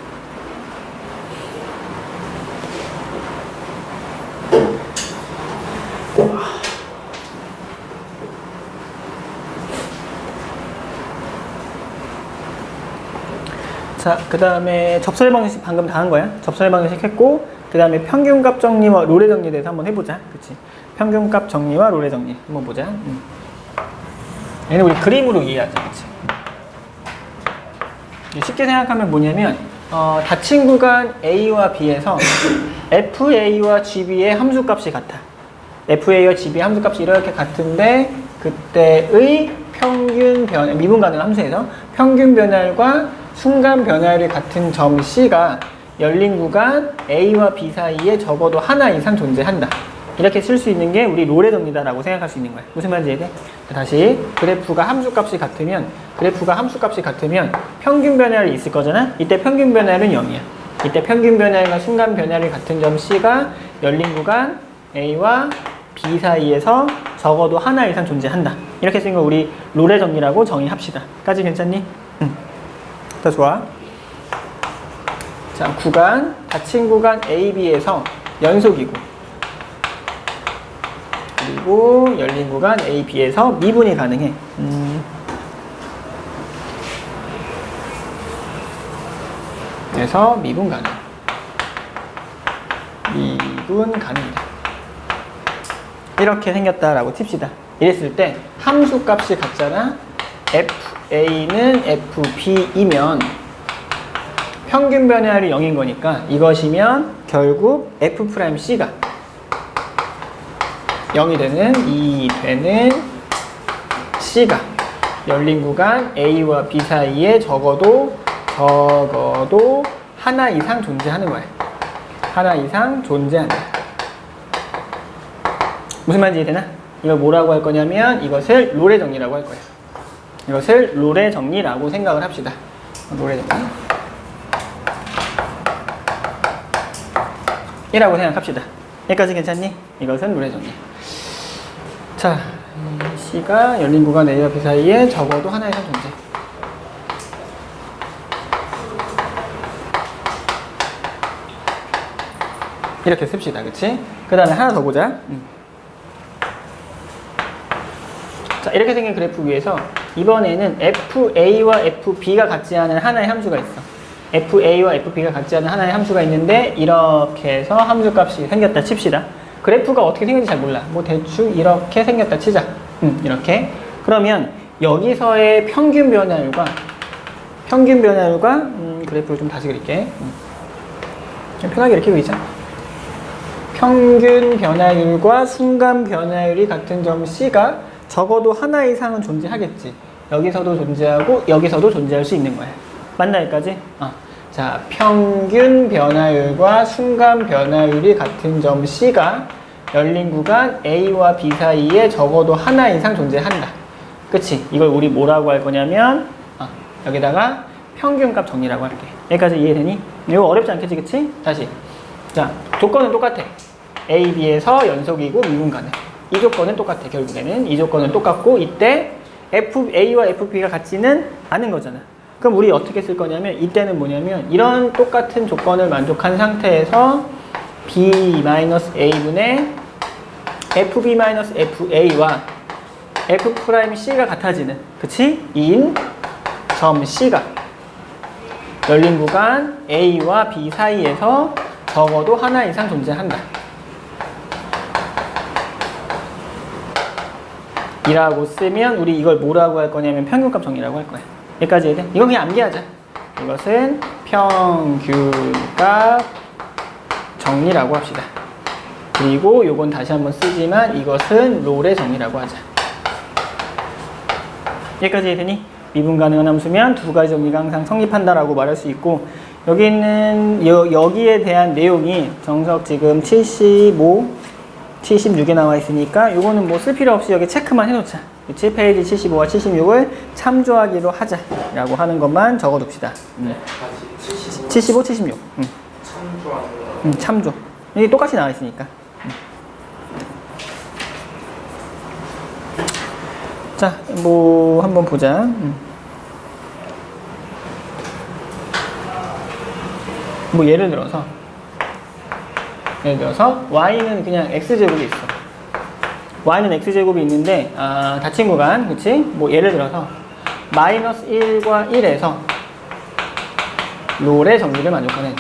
자, 그 다음에 접선의 방정식 방금 다 한 거야. 접선의 방정식 했고, 그 다음에 평균값 정리와 롤의 정리에 대해서 한번 해보자. 그치? 평균값 정리와 롤의 정리 한번 보자. 얘는 우리 그림으로 이해하자. 그치? 쉽게 생각하면 뭐냐면, 닫힌 구간 A와 B에서 FA와 GB의 함수값이 같아. FA와 GB의 함수값이 이렇게 같은데, 그때의 평균 변, 미분 가능 함수에서 평균 변화율과 순간 변화율이 같은 점 C가 열린 구간 A와 B 사이에 적어도 하나 이상 존재한다. 이렇게 쓸 수 있는 게 우리 롤의 정리다라고 생각할 수 있는 거야. 무슨 말인지 이해돼? 다시 그래프가 함수값이 같으면 평균 변화율이 있을 거잖아. 이때 평균 변화율은 0이야. 이때 평균 변화율과 순간 변화율이 같은 점 C가 열린 구간 A와 B 사이에서 적어도 하나 이상 존재한다. 이렇게 쓰는 거 우리 롤의 정리라고 정의합시다. 까지 괜찮니? 더 좋아. 자, 구간, 닫힌 구간 A, B에서 연속이고, 그리고 열린 구간 A, B에서 미분이 가능해. 그래서 미분 가능. 미분 가능이다. 이렇게 생겼다라고 칩시다. 이랬을 때 함수 값이 같잖아. FA는 FB이면 평균 변화율이 0인 거니까 이것이면 결국 F'C가 0이 되는 2 되는 C가 열린 구간 A와 B 사이에 적어도 하나 이상 존재하는 거예요. 하나 이상 존재한다. 무슨 말인지 이해되나? 이걸 뭐라고 할 거냐면 이것을 롤의 정리라고 할 거예요. 이것을 롤의 정리라고 생각을 합시다. 롤의 정리. 이라고 생각합시다. 여기까지 괜찮니? 이것은 롤의 정리. 자, C가 열린 구간 A와 B 사이에 적어도 하나 이상 존재. 이렇게 씁시다. 그치? 그 다음에 하나 더 보자. 자, 이렇게 생긴 그래프 위에서 이번에는 FA와 FB가 같지 않은 하나의 함수가 있어. FA와 FB가 같지 않은 하나의 함수가 있는데 이렇게 해서 함수 값이 생겼다 칩시다. 그래프가 어떻게 생겼는지 잘 몰라. 뭐 대충 이렇게 생겼다 치자. 이렇게. 그러면 여기서의 평균 변화율과 그래프를 좀 다시 그릴게. 좀 편하게 이렇게 그리자. 평균 변화율과 순간 변화율이 같은 점 C가 적어도 하나 이상은 존재하겠지. 여기서도 존재하고 여기서도 존재할 수 있는 거야. 맞나 여기까지? 자, 평균 변화율과 순간 변화율이 같은 점 C가 열린 구간 A와 B 사이에 적어도 하나 이상 존재한다. 그치? 이걸 우리 뭐라고 할 거냐면 여기다가 평균값 정리라고 할게. 여기까지 이해되니? 이거 어렵지 않겠지? 그치? 다시. 자, 조건은 똑같아. A, B에서 연속이고 미분 가능. 이 조건은 똑같아. 결국에는 이 조건은 똑같고 이때 A와 FB가 같지는 않은 거잖아. 그럼 우리 어떻게 쓸 거냐면 이때는 뭐냐면 이런 똑같은 조건을 만족한 상태에서 B-A분의 FB-FA와 F'C가 같아지는, 그치? 인 점 C가 열린 구간 A와 B 사이에서 적어도 하나 이상 존재한다. 이라고 쓰면 우리 이걸 뭐라고 할 거냐면 평균값 정리라고 할 거야. 여기까지 해야 돼? 이건 그냥 암기하자. 이것은 평균값 정리라고 합시다. 그리고 요건 다시 한번 쓰지만 이것은 롤의 정리라고 하자. 여기까지 해되니? 미분 가능한 함수면 두 가지 정리가 항상 성립한다라고 말할 수 있고 여기 있는 여기에 대한 내용이 정석 지금 75, 76에 나와 있으니까 요거는 뭐 쓸 필요 없이 여기 체크만 해놓자. 그치? 페이지 75와 76을 참조하기로 하자라고 하는 것만 적어둡시다. 다시 75, 76. 참조하는 거. 참조. 이게 똑같이 나와 있으니까. 자, 뭐 한번 보자. 뭐 예를 들어서 y는 그냥 x제곱이 있어. y는 x제곱이 있는데 닫힌 구간, 그치? 뭐 예를 들어서 마이너스 1과 1에서 롤의 정리를 만족하는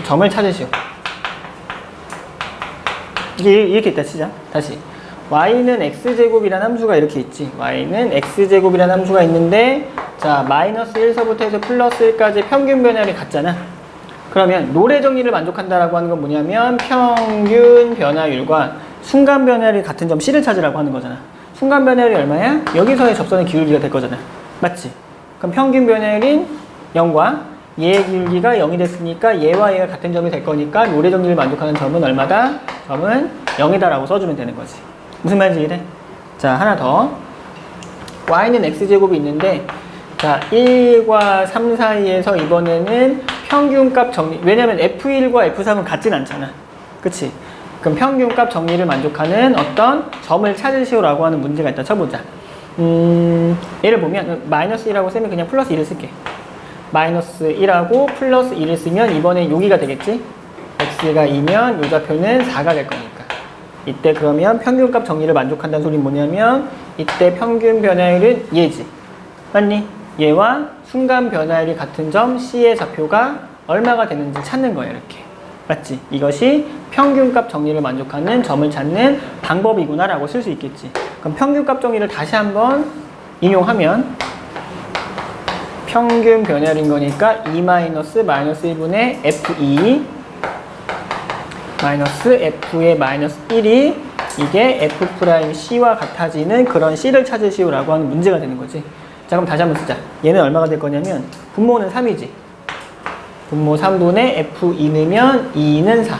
점을 찾으시오. 이렇게 있다 치자. 다시 y는 x제곱이라는 함수가 이렇게 있지. y는 x제곱이라는 함수가 있는데 자, 마이너스 1서부터 해서 플러스 1까지 평균 변화율이 같잖아. 그러면 롤의 정리를 만족한다라고 하는 건 뭐냐면 평균 변화율과 순간 변화율이 같은 점 C를 찾으라고 하는 거잖아. 순간 변화율이 얼마야? 여기서의 접선의 기울기가 될 거잖아. 맞지? 그럼 평균 변화율인 0과 얘의 기울기가 0이 됐으니까 얘와 얘가 같은 점이 될 거니까 롤의 정리를 만족하는 점은 얼마다? 점은 0이다라고 써주면 되는 거지. 무슨 말인지 이해돼? 자, 하나 더. y는 x제곱이 있는데 자, 1과 3 사이에서 이번에는 평균값 정리, 왜냐면 F1과 F3은 같진 않잖아. 그치? 그럼 평균값 정리를 만족하는 어떤 점을 찾으시오라고 하는 문제가 있다 쳐보자. 예를 보면 마이너스 1하고 쓰면 그냥 플러스 1을 쓸게. 마이너스 1하고 플러스 1을 쓰면 이번에 여기가 되겠지? x가 2면 이 좌표는 4가 될 거니까. 이때 그러면 평균값 정리를 만족한다는 소리는 뭐냐면 이때 평균 변화율은 얘지. 맞니? 얘와 순간 변화율이 같은 점 C의 좌표가 얼마가 되는지 찾는 거예요. 이렇게. 맞지? 이것이 평균값 정리를 만족하는 점을 찾는 방법이구나 라고 쓸 수 있겠지. 그럼 평균값 정리를 다시 한번 인용하면 평균 변화율인 거니까 2-1분의 F2 마이너스 F의 마이너스 1이 이게 F'C와 같아지는 그런 C를 찾으시오 라고 하는 문제가 되는 거지. 자, 그럼 다시 한번 쓰자. 얘는 얼마가 될 거냐면 분모는 3이지. 분모 3분의 F2 넣으면 2는 4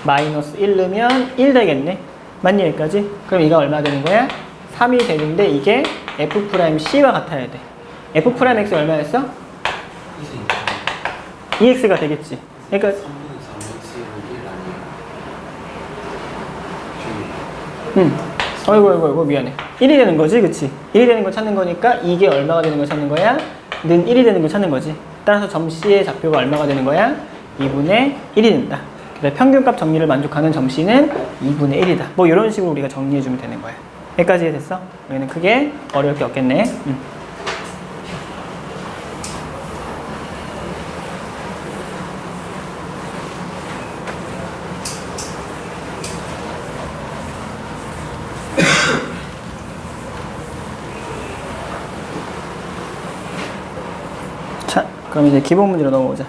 마이너스 1 넣으면 1 되겠네. 맞니 여기까지? 그럼 이가 얼마 되는 거야? 3이 되는데 이게 F'C와 같아야 돼. F'X 얼마였어? 2x가 되겠지. 그러니까 3분의 3x는 1 아니에요? 어이구 미안해. 1이 되는 거지, 그치? 1이 되는 거 찾는 거니까 이게 얼마가 되는 거 찾는 거야? 는 1이 되는 거 찾는 거지. 따라서 점 C의 좌표가 얼마가 되는 거야? 2분의 1이 된다. 그래서 평균값 정리를 만족하는 점 C는 2분의 1이다. 뭐 이런 식으로 우리가 정리해주면 되는 거야. 여기까지 됐어? 여기는 크게 어려울 게 없겠네. 자, 그럼 이제 기본 문제로 넘어오자.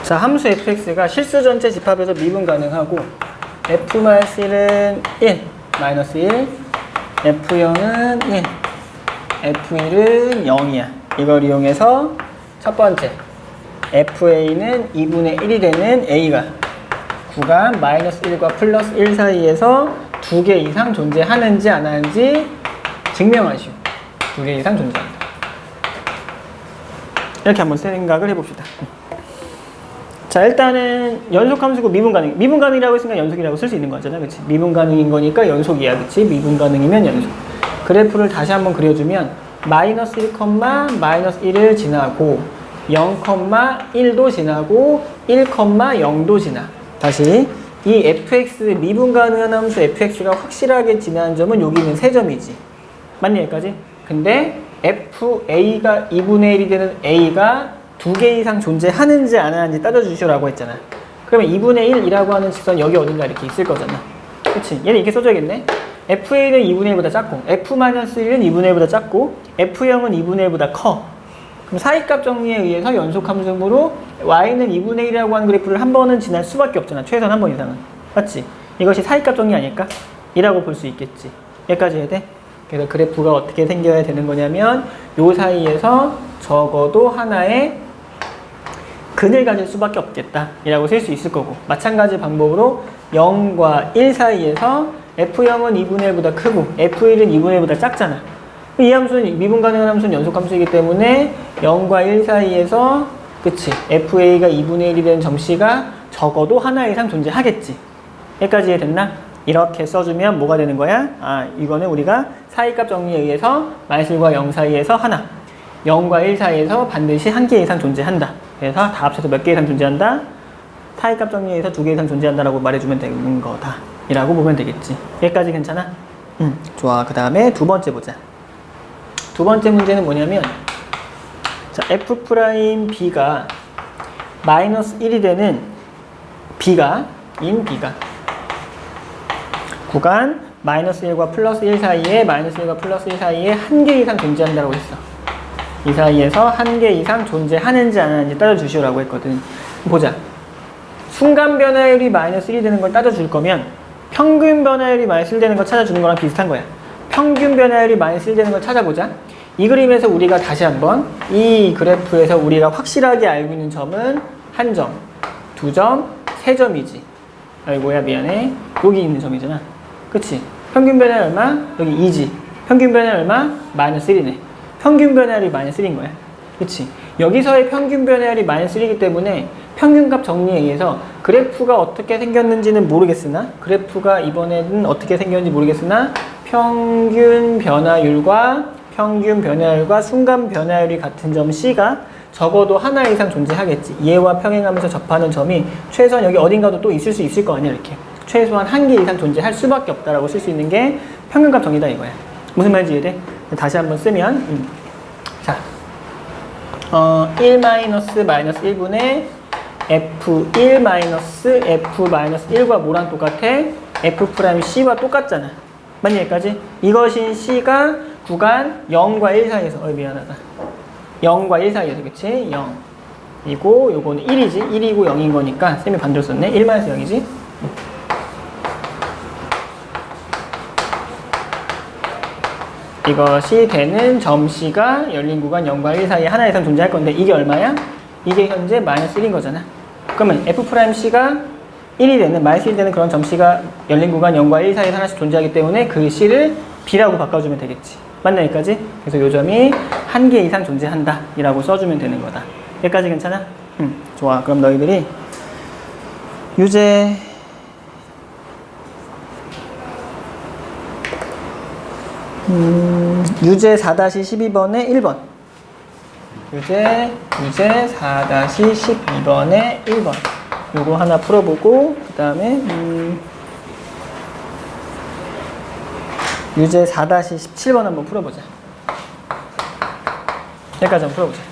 자, 함수 fx가 실수 전체 집합에서 미분 가능하고 f-1은 1, 마이너스 1, f0은 1, f1은 0이야. 이걸 이용해서 첫 번째 fa는 2분의 1이 되는 a가 구간 마이너스 1과 플러스 1 사이에서 2개 이상 존재하는지 안 하는지 증명하시오. 2개 이상 존재한다. 이렇게 한번 생각을 해봅시다. 자, 일단은 연속 함수고 미분 가능. 미분 가능이라고 했으니까 연속이라고 쓸 수 있는 거잖아. 그치? 미분 가능인 거니까 연속이야. 그치? 미분 가능이면 연속. 그래프를 다시 한번 그려주면 마이너스 1, 마이너스 1을 지나고 0,1도 지나고 1,0도 지나. 다시 이 fx 미분 가능한 함수 fx가 확실하게 지나는 점은 여기 있는 세 점이지. 맞니 여기까지? 근데 fa가 2분의 1이 되는 a가 2개 이상 존재하는지 안 하는지 따져주시오라고 했잖아. 그러면 2분의 1이라고 하는 직선 여기 어딘가 이렇게 있을 거잖아. 그치? 얘는 이렇게 써줘야겠네. fa는 2분의 1보다 작고 f-1은 2분의 1보다 작고 f0은 2분의 1보다 커. 그럼 사이값 정리에 의해서 연속함수므로 y는 2분의 1이라고 하는 그래프를 한 번은 지날 수밖에 없잖아. 최소한 한 번 이상은. 맞지? 이것이 사이값 정리 아닐까? 이라고 볼 수 있겠지. 여기까지 해야 돼? 그래서 그래프가 어떻게 생겨야 되는 거냐면 요 사이에서 적어도 하나의 근을 가질 수밖에 없겠다 이라고 쓸 수 있을 거고, 마찬가지 방법으로 0과 1 사이에서 f0은 2분의 1보다 크고 f1은 2분의 1보다 작잖아. 이 함수는 미분 가능한 함수는 연속함수이기 때문에 0과 1 사이에서 그치 fa가 2분의 1이 되는 점 C가 적어도 하나 이상 존재하겠지. 여기까지 됐나? 이렇게 써주면 뭐가 되는 거야? 아, 이거는 우리가 사이값 정리에 의해서 마이너스 1과 0 사이에서 하나, 0과 1 사이에서 반드시 한 개 이상 존재한다. 그래서 다 합쳐서 몇 개 이상 존재한다? 사이값 정리에 의해서 2개 이상 존재한다라고 말해주면 되는 거다 이라고 보면 되겠지. 여기까지 괜찮아? 좋아. 그 다음에 두 번째 보자. 두 번째 문제는 뭐냐면 자, F'B가 마이너스 1이 되는 B가 구간 마이너스 1과 플러스 1 사이에 마이너스 1과 플러스 1 사이에 한 개 이상 존재한다고 했어. 이 사이에서 한 개 이상 존재하는지 안 하는지 따져주시오라고 했거든. 보자. 순간 변화율이 마이너스 1이 되는 걸 따져줄 거면 평균 변화율이 마이너스 1 되는 걸 찾아주는 거랑 비슷한 거야. 평균 변화율이 마이너스 1 되는 걸 찾아보자. 이 그림에서 우리가 다시 한번 이 그래프에서 우리가 확실하게 알고 있는 점은 한 점, 두 점, 세 점이지. 아이고야 미안해. 여기 있는 점이잖아. 그치? 평균 변화율 얼마? 여기 2지. 평균 변화율 얼마? 마이너스 1이네. 평균 변화율이 마이너스 1인 거야. 그치? 여기서의 평균 변화율이 마이너스 1이기 때문에 평균값 정리에 의해서 그래프가 어떻게 생겼는지는 모르겠으나 그래프가 이번에는 어떻게 생겼는지 모르겠으나 평균 변화율과 순간 변화율이 같은 점 C가 적어도 하나 이상 존재하겠지. 얘와 평행하면서 접하는 점이 최소한 여기 어딘가도 또 있을 수 있을 거 아니야. 이렇게 최소한 한 개 이상 존재할 수밖에 없다라고 쓸 수 있는 게 평균값 정리다 이거야. 무슨 말인지 이해돼? 다시 한번 쓰면 자 1 마이너스 1분의 F1 마이너스 F 마이너스 1과 뭐랑 똑같아? F 프라임 C와 똑같잖아. 맞니 여기까지? 이것인 C가 구간 0과 1 사이에서 미안하다. 0과 1 사이에서 그치? 0 이고 요거는 1이지. 1이고 0인 거니까 쌤이 반대로 썼네. 1 마이너스 0이지. 이것이 되는 점 C가 열린 구간 0과 1 사이에 하나 이상 존재할 건데 이게 얼마야? 이게 현재 마이너스 1인 거잖아. 그러면 F'C가 1이 되는, 마이너스 1이 되는 그런 점 C가 열린 구간 0과 1 사이에 하나씩 존재하기 때문에 그 C를 B라고 바꿔주면 되겠지. 맞나 여기까지? 그래서 요 점이 한 개 이상 존재한다 이라고 써주면 되는 거다. 여기까지 괜찮아? 좋아. 그럼 너희들이 유제 유제 4-12번에 1번 유제 4-12번에 1번 요거 하나 풀어보고 그 다음에 유제 4-17번 한번 풀어보자. 여기까지 한번 풀어보자.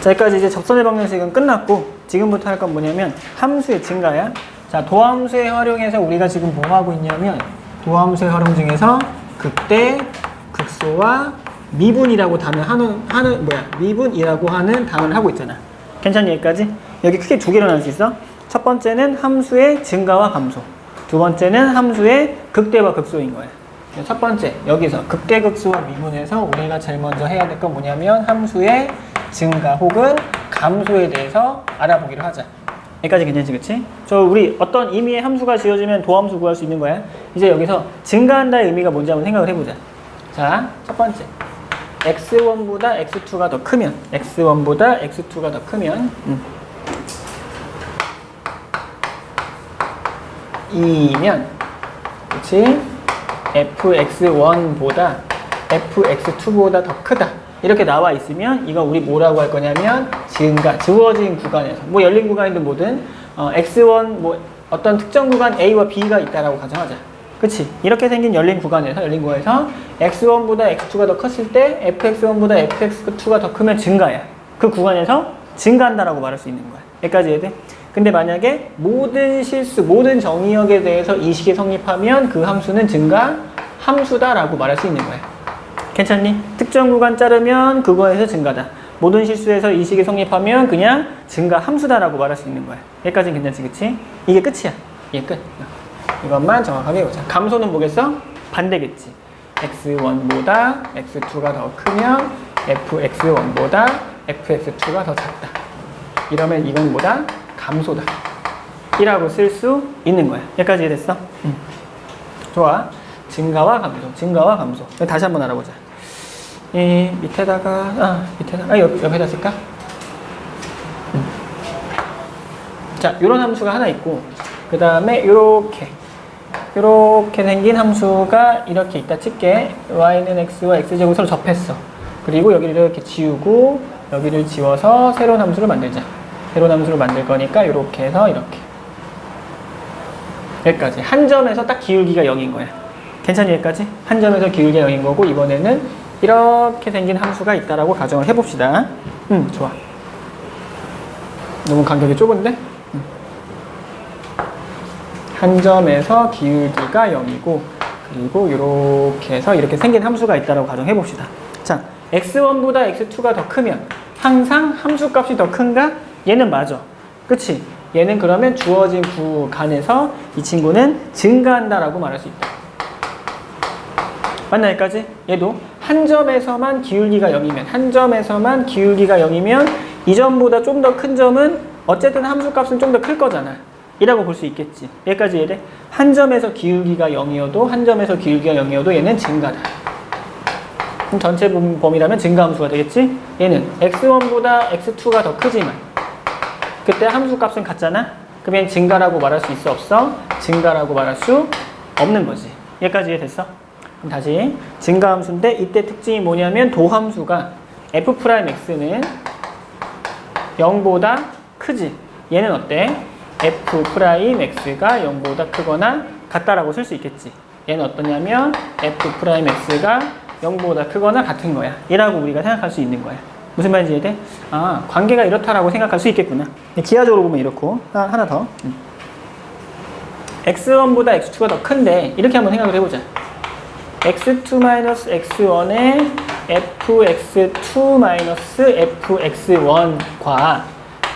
자, 여기까지 이제 접선의 방정식은 끝났고 지금부터 할 건 뭐냐면 함수의 증가야. 자, 도함수에 활용해서 우리가 지금 뭐 하고 있냐면 도함수의 활용 중에서 극대, 극소와 미분이라고 미분이라고 하는 단어를 하고 있잖아. 괜찮니 여기까지? 여기 크게 두 개로 나눌 수 있어. 첫 번째는 함수의 증가와 감소. 두 번째는 함수의 극대와 극소인 거야. 첫 번째 여기서 극대, 극소와 미분에서 우리가 제일 먼저 해야 될 건 뭐냐면 함수의 증가 혹은 감소에 대해서 알아보기로 하자. 여기까지 괜찮지, 그치? 우리 어떤 의미의 함수가 지어지면 도함수 구할 수 있는 거야. 이제 여기서 증가한다의 의미가 뭔지 한번 생각을 해보자. 자, 첫 번째. x1보다 x2가 더 크면, x1보다 x2가 더 크면, 이면, 그치? fx1보다 fx2보다 더 크다. 이렇게 나와 있으면 이거 우리 뭐라고 할 거냐면 증가, 주어진 구간에서 뭐 열린 구간이든 뭐든 x1 뭐 어떤 특정 구간 a와 b가 있다라고 가정하자. 그치? 이렇게 생긴 열린 구간에서 x1보다 x2가 더 컸을 때 fx1보다 fx2가 더 크면 증가야. 그 구간에서 증가한다라고 말할 수 있는 거야. 여기까지 이해돼? 근데 만약에 모든 실수, 모든 정의역에 대해서 이 식이 성립하면 그 함수는 증가 함수다라고 말할 수 있는 거야. 괜찮니? 특정 구간 자르면 그거에서 증가다. 모든 실수에서 이 식이 성립하면 그냥 증가 함수다라고 말할 수 있는 거야. 여기까지는 괜찮지, 그치? 이게 끝이야. 이게 끝. 이것만 정확하게 보자. 감소는 뭐겠어? 반대겠지. x1보다 x2가 더 크면 fx1보다 fx2가 더 작다. 이러면 이건 뭐다? 감소다. 이라고 쓸 수 있는 거야. 여기까지 이해됐어? 좋아. 증가와 감소, 증가와 감소. 다시 한번 알아보자. 이 밑에다가 옆에다 쓸까? 자, 요런 함수가 하나 있고, 그 다음에 요렇게 생긴 함수가 이렇게 있다 칠게. y는 x와 x제곱을 서로 접했어. 그리고 여기를 이렇게 지우고 여기를 지워서 새로운 함수를 만들자. 새로운 함수를 만들 거니까 이렇게 해서 이렇게. 여기까지. 한 점에서 딱 기울기가 0인 거야. 괜찮니 여기까지? 한 점에서 기울기가 0인 거고 이번에는 이렇게 생긴 함수가 있다라고 가정을 해봅시다. 좋아. 너무 간격이 좁은데? 한 점에서 기울기가 0이고 그리고 이렇게 해서 이렇게 생긴 함수가 있다고 가정해 봅시다. 자, x1보다 x2가 더 크면 항상 함수 값이 더 큰가? 얘는 맞아. 그치? 얘는 그러면 주어진 구간에서 이 친구는 증가한다라고 말할 수 있다. 맞나 여기까지? 얘도 한 점에서만 기울기가 0이면 한 점에서만 기울기가 0이면 이 점보다 좀 더 큰 점은 어쨌든 함수 값은 좀 더 클 거잖아. 이라고 볼 수 있겠지. 여기까지 이해돼? 한 점에서 기울기가 0이어도 한 점에서 기울기가 0이어도 얘는 증가다. 그럼 전체 범위라면 증가함수가 되겠지? 얘는 x1보다 x2가 더 크지만 그때 함수 값은 같잖아? 그러면 증가라고 말할 수 있어 없어? 증가라고 말할 수 없는 거지. 여기까지 이해됐어? 그럼 다시 증가함수인데 이때 특징이 뭐냐면 도함수가 f'x는 0보다 크지. 얘는 어때? f'x가 0보다 크거나 같다라고 쓸 수 있겠지. 얘는 어떠냐면 f'x가 0보다 크거나 같은 거야. 이라고 우리가 생각할 수 있는 거야. 무슨 말인지 이해돼? 아, 관계가 이렇다라고 생각할 수 있겠구나. 기하적으로 보면 이렇고. 하나 더. x1보다 x2가 더 큰데 이렇게 한번 생각을 해보자. x2-x1의 fx2-fx1과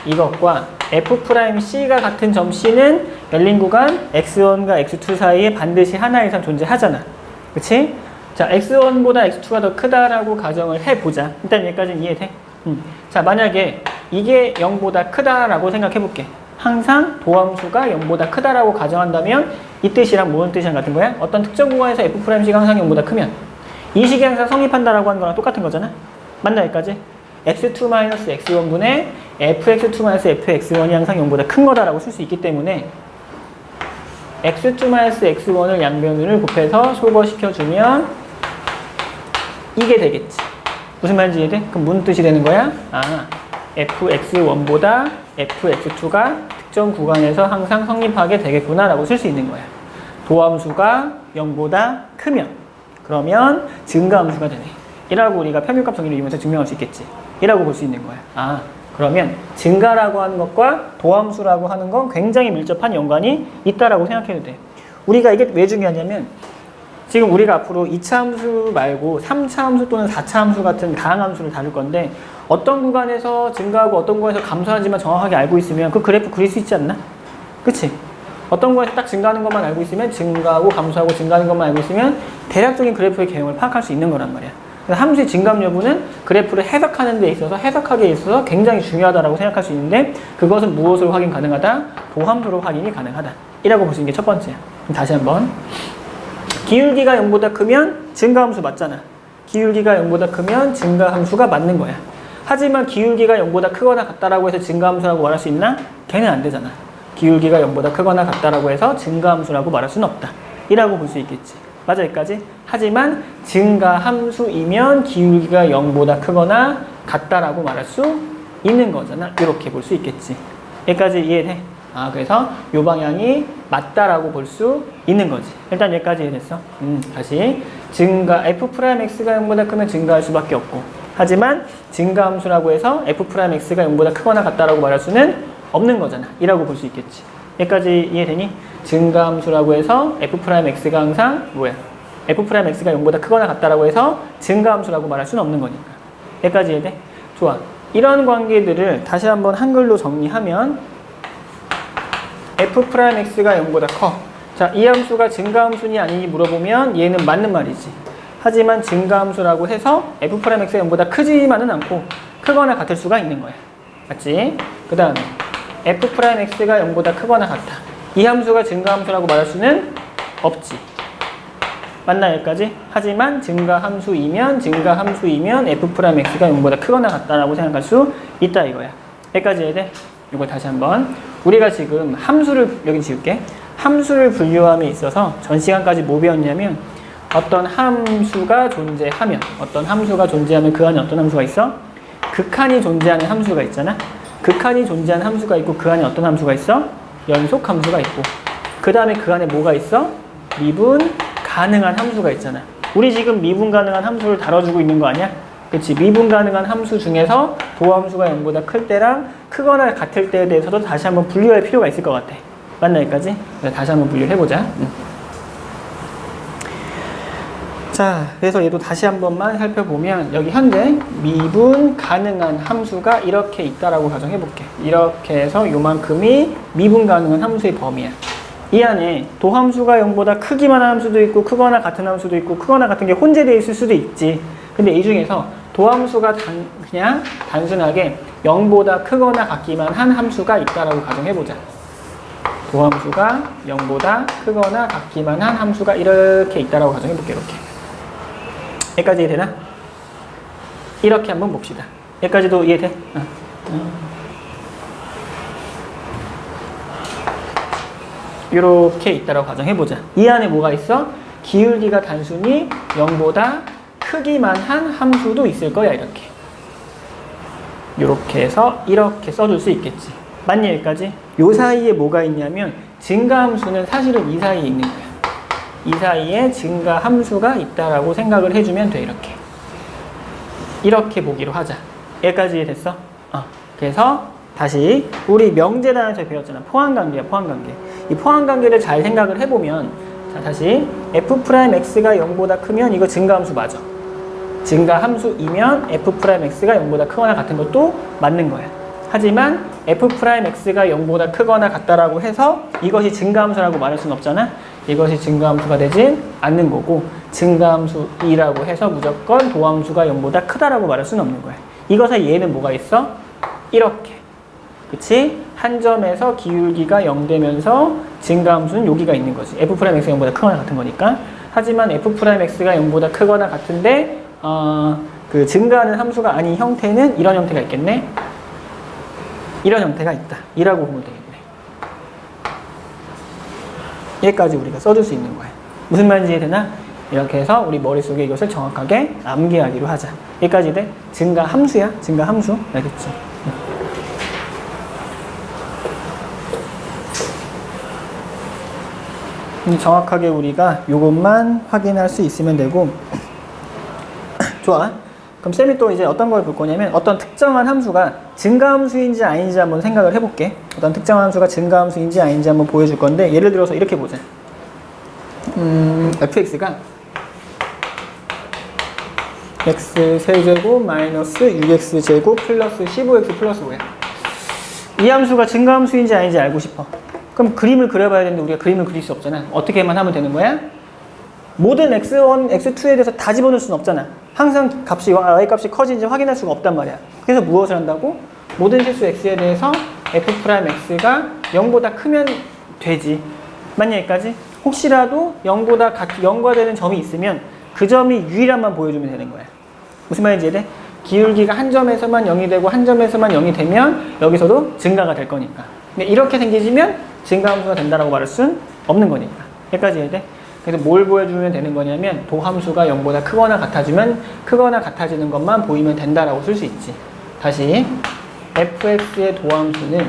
이것과 f'C가 같은 점 C는 열린 구간 x1과 x2 사이에 반드시 하나 이상 존재하잖아. 그치? 자, x1보다 x2가 더 크다라고 가정을 해보자. 일단 여기까지는 이해돼? 자, 만약에 이게 0보다 크다라고 생각해볼게. 항상 도함수가 0보다 크다라고 가정한다면 이 뜻이랑 무슨 뜻이랑 같은 거야? 어떤 특정 구간에서 f'C가 항상 0보다 크면 이 식이 항상 성립한다라고 하는 거랑 똑같은 거잖아? 맞나 여기까지? x2-x1분의 fx2-fx1이 항상 0보다 큰 거다라고 쓸 수 있기 때문에 x2-x1을 양변을 곱해서 소거시켜주면 이게 되겠지. 무슨 말인지 이해돼? 그럼 무슨 뜻이 되는 거야? 아, fx1보다 fx2가 특정 구간에서 항상 성립하게 되겠구나 라고 쓸 수 있는 거야. 도함수가 0보다 크면 그러면 증가함수가 되네. 이라고 우리가 편육값 정의를 이용해서 증명할 수 있겠지. 이라고 볼 수 있는 거야. 아, 그러면 증가라고 하는 것과 도함수라고 하는 건 굉장히 밀접한 연관이 있다라고 생각해도 돼. 우리가 이게 왜 중요하냐면 지금 우리가 앞으로 2차 함수 말고 3차 함수 또는 4차 함수 같은 다항함수를 다룰 건데 어떤 구간에서 증가하고 어떤 구간에서 감소하지만 정확하게 알고 있으면 그 그래프 그릴 수 있지 않나? 그치? 어떤 구간에서 딱 증가하는 것만 알고 있으면 증가하고 감소하고 증가하는 것만 알고 있으면 대략적인 그래프의 개형을 파악할 수 있는 거란 말이야. 그래서 함수의 증감 여부는 그래프를 해석하는 데 있어서 해석하기에 있어서 굉장히 중요하다고 생각할 수 있는데 그것은 무엇으로 확인 가능하다? 도함수로 확인이 가능하다. 이라고 볼 수 있는 게 첫 번째야. 그럼 다시 한번 기울기가 0보다 크면 증가함수 맞잖아. 기울기가 0보다 크면 증가함수가 맞는 거야. 하지만 기울기가 0보다 크거나 같다라고 해서 증가함수라고 말할 수 있나? 걔는 안 되잖아. 기울기가 0보다 크거나 같다라고 해서 증가함수라고 말할 수는 없다. 이라고 볼 수 있겠지. 맞아 여기까지? 하지만 증가함수이면 기울기가 0보다 크거나 같다라고 말할 수 있는 거잖아. 이렇게 볼 수 있겠지. 여기까지 이해돼? 아, 그래서 이 방향이 맞다라고 볼 수 있는 거지. 일단 여기까지 이해됐어? 다시 증가 f'x가 0보다 크면 증가할 수밖에 없고 하지만 증가함수라고 해서 f'x가 0보다 크거나 같다라고 말할 수는 없는 거잖아. 이라고 볼 수 있겠지. 여기까지 이해되니? 증가함수라고 해서 f'x가 항상 뭐야? f'x가 0보다 크거나 같다라고 해서 증가함수라고 말할 수는 없는 거니까. 여기까지 이해돼? 좋아. 이런 관계들을 다시 한번 한글로 정리하면 f'x가 0보다 커. 자, 이 함수가 증가함수니 아니니 물어보면 얘는 맞는 말이지. 하지만 증가함수라고 해서 f'x가 0보다 크지만은 않고 크거나 같을 수가 있는 거야. 맞지? 그 다음에 f'x가 0보다 크거나 같아. 이 함수가 증가함수라고 말할 수는 없지. 맞나 여기까지? 하지만 증가함수이면 f'x가 0보다 크거나 같다라고 생각할 수 있다 이거야. 여기까지 해야 돼? 이거 다시 한번. 우리가 지금 함수를 여기 지울게. 함수를 분류함에 있어서 전 시간까지 뭐 배웠냐면 어떤 함수가 존재하면 그 안에 어떤 함수가 있어? 극한이 존재하는 함수가 있잖아. 극한이 존재하는 함수가 있고 그 안에 어떤 함수가 있어? 연속 함수가 있고 그 다음에 그 안에 뭐가 있어? 미분 가능한 함수가 있잖아. 우리 지금 미분 가능한 함수를 다뤄주고 있는 거 아니야? 그렇지. 미분 가능한 함수 중에서 도함수가 0보다 클 때랑 크거나 같을 때에 대해서도 다시 한번 분류할 필요가 있을 것 같아. 맞나 여기까지? 다시 한번 분류를 해보자. 자, 그래서 얘도 다시 한 번만 살펴보면 여기 현재 미분 가능한 함수가 이렇게 있다라고 가정해볼게. 이렇게 해서 요만큼이 미분 가능한 함수의 범위야. 이 안에 도함수가 0보다 크기만 한 함수도 있고 크거나 같은 함수도 있고 크거나 같은 게 혼재되어 있을 수도 있지. 근데 이 중에서 도함수가 그냥 단순하게 0보다 크거나 같기만 한 함수가 있다라고 가정해보자. 도함수가 0보다 크거나 같기만 한 함수가 이렇게 있다라고 가정해볼게. 이렇게. 여기까지 이해되나? 이렇게 한번 봅시다. 여기까지도 이해돼? 이렇게 있다라고 가정해보자. 이 안에 뭐가 있어? 기울기가 단순히 0보다 크기만 한 함수도 있을 거야. 이렇게. 이렇게 해서 이렇게 써줄 수 있겠지. 맞니 여기까지? 요 사이에 뭐가 있냐면 증가함수는 사실은 이 사이에 있는 거야. 이 사이에 증가함수가 있다라고 생각을 해주면 돼. 이렇게 보기로 하자. 여기까지 이해됐어? 그래서 다시 우리 명제단에서 배웠잖아. 포항관계야. 포항관계. 이 포항관계를 잘 생각을 해보면 자 다시 f'x가 0보다 크면 이거 증가함수 맞아. 증가함수이면 f'x가 0보다 크거나 같은 것도 맞는 거야. 하지만 f'x가 0보다 크거나 같다라고 해서 이것이 증가함수라고 말할 수는 없잖아. 이것이 증가함수가 되진 않는 거고 증가함수이라고 해서 무조건 도함수가 0보다 크다라고 말할 수는 없는 거야. 이것의 얘는 뭐가 있어? 이렇게. 그치? 한 점에서 기울기가 0 되면서 증가함수는 여기가 있는 거지. f'x가 0보다 크거나 같은 거니까. 하지만 f'x가 0보다 크거나 같은데 그 증가하는 함수가 아닌 형태는 이런 형태가 있겠네. 이런 형태가 있다. 이라고 보면 되겠네. 여기까지 우리가 써줄 수 있는 거야. 무슨 말인지 이해되나? 이렇게 해서 우리 머릿속에 이것을 정확하게 암기하기로 하자. 여기까지 돼? 증가함수야. 증가함수. 알겠지? 정확하게 우리가 이것만 확인할 수 있으면 되고 좋아. 그럼 쌤이 또 이제 어떤 걸 볼 거냐면 어떤 특정한 함수가 증가함수인지 아닌지 한번 생각을 해볼게. 어떤 특정한 함수가 증가함수인지 아닌지 한번 보여줄 건데 예를 들어서 이렇게 보자. fx가 x 세제곱 마이너스 6x제곱 플러스 15x 플러스 5야. 이 함수가 증가함수인지 아닌지 알고 싶어. 그럼 그림을 그려봐야 되는데 우리가 그림을 그릴 수 없잖아. 어떻게만 하면 되는 거야? 모든 x1, x2에 대해서 다 집어넣을 수는 없잖아. 항상 값이 y값이 커진지 확인할 수가 없단 말이야. 그래서 무엇을 한다고? 모든 실수 x에 대해서 f'x가 0보다 크면 되지. 맞냐 여기까지? 혹시라도 0과 되는 점이 있으면 그 점이 유일한만 보여주면 되는 거야. 무슨 말인지 이해돼? 기울기가 한 점에서만 0이 되고 한 점에서만 0이 되면 여기서도 증가가 될 거니까. 근데 이렇게 생기지면 증가함수가 된다라고 말할 수는 없는 거니까. 여기까지 이해돼? 그래서 뭘 보여주면 되는 거냐면 도함수가 0보다 크거나 같아지면 크거나 같아지는 것만 보이면 된다라고 쓸 수 있지. 다시 fx의 도함수는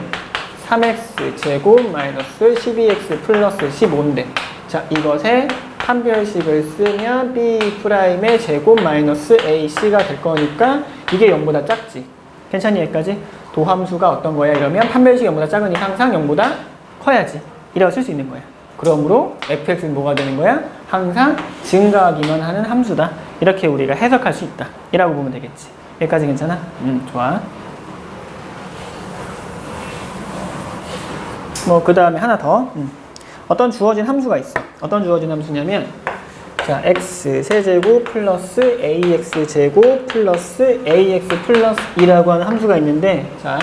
3x 제곱 마이너스 12x 플러스 15인데 자 이것에 판별식을 쓰면 b'의 제곱 마이너스 ac가 될 거니까 이게 0보다 작지. 괜찮니 여기까지? 도함수가 어떤 거야 이러면 판별식이 0보다 작으니까 항상 0보다 커야지. 이라고 쓸 수 있는 거야. 그러므로 fx는 뭐가 되는 거야? 항상 증가하기만 하는 함수다. 이렇게 우리가 해석할 수 있다. 이라고 보면 되겠지. 여기까지 괜찮아? 좋아. 그 다음에 하나 더. 어떤 주어진 함수가 있어. 어떤 주어진 함수냐면 자, x 세제곱 플러스 ax 제곱 플러스 ax 플러스 2라고 하는 함수가 있는데 자,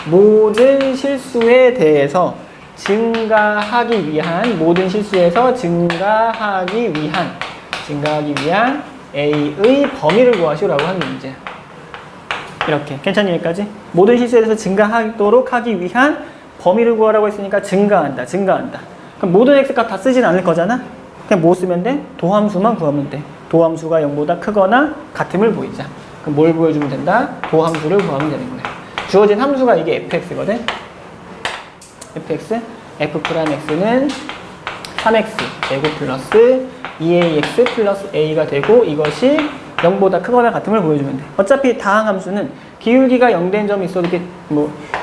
모든 실수에 대해서 증가하기 위한 모든 실수에서 증가하기 위한 a의 범위를 구하시오라고 하는 문제야. 이렇게 괜찮니 여기까지? 모든 실수에 대해서 증가하도록 하기 위한 범위를 구하라고 했으니까 증가한다. 그럼 모든 x값 다 쓰진 않을 거잖아? 그냥 뭐 쓰면 돼? 도함수만 구하면 돼. 도함수가 0보다 크거나 같음을 보이자. 그럼 뭘 보여주면 된다? 도함수를 구하면 되는 거야. 주어진 함수가 이게 fx거든? f'x는 3x 제곱 플러스 2ax 플러스 a가 되고 이것이 0보다 크거나 같음을 보여주면 돼. 어차피 다항함수는 기울기가 0 된 점이 있어도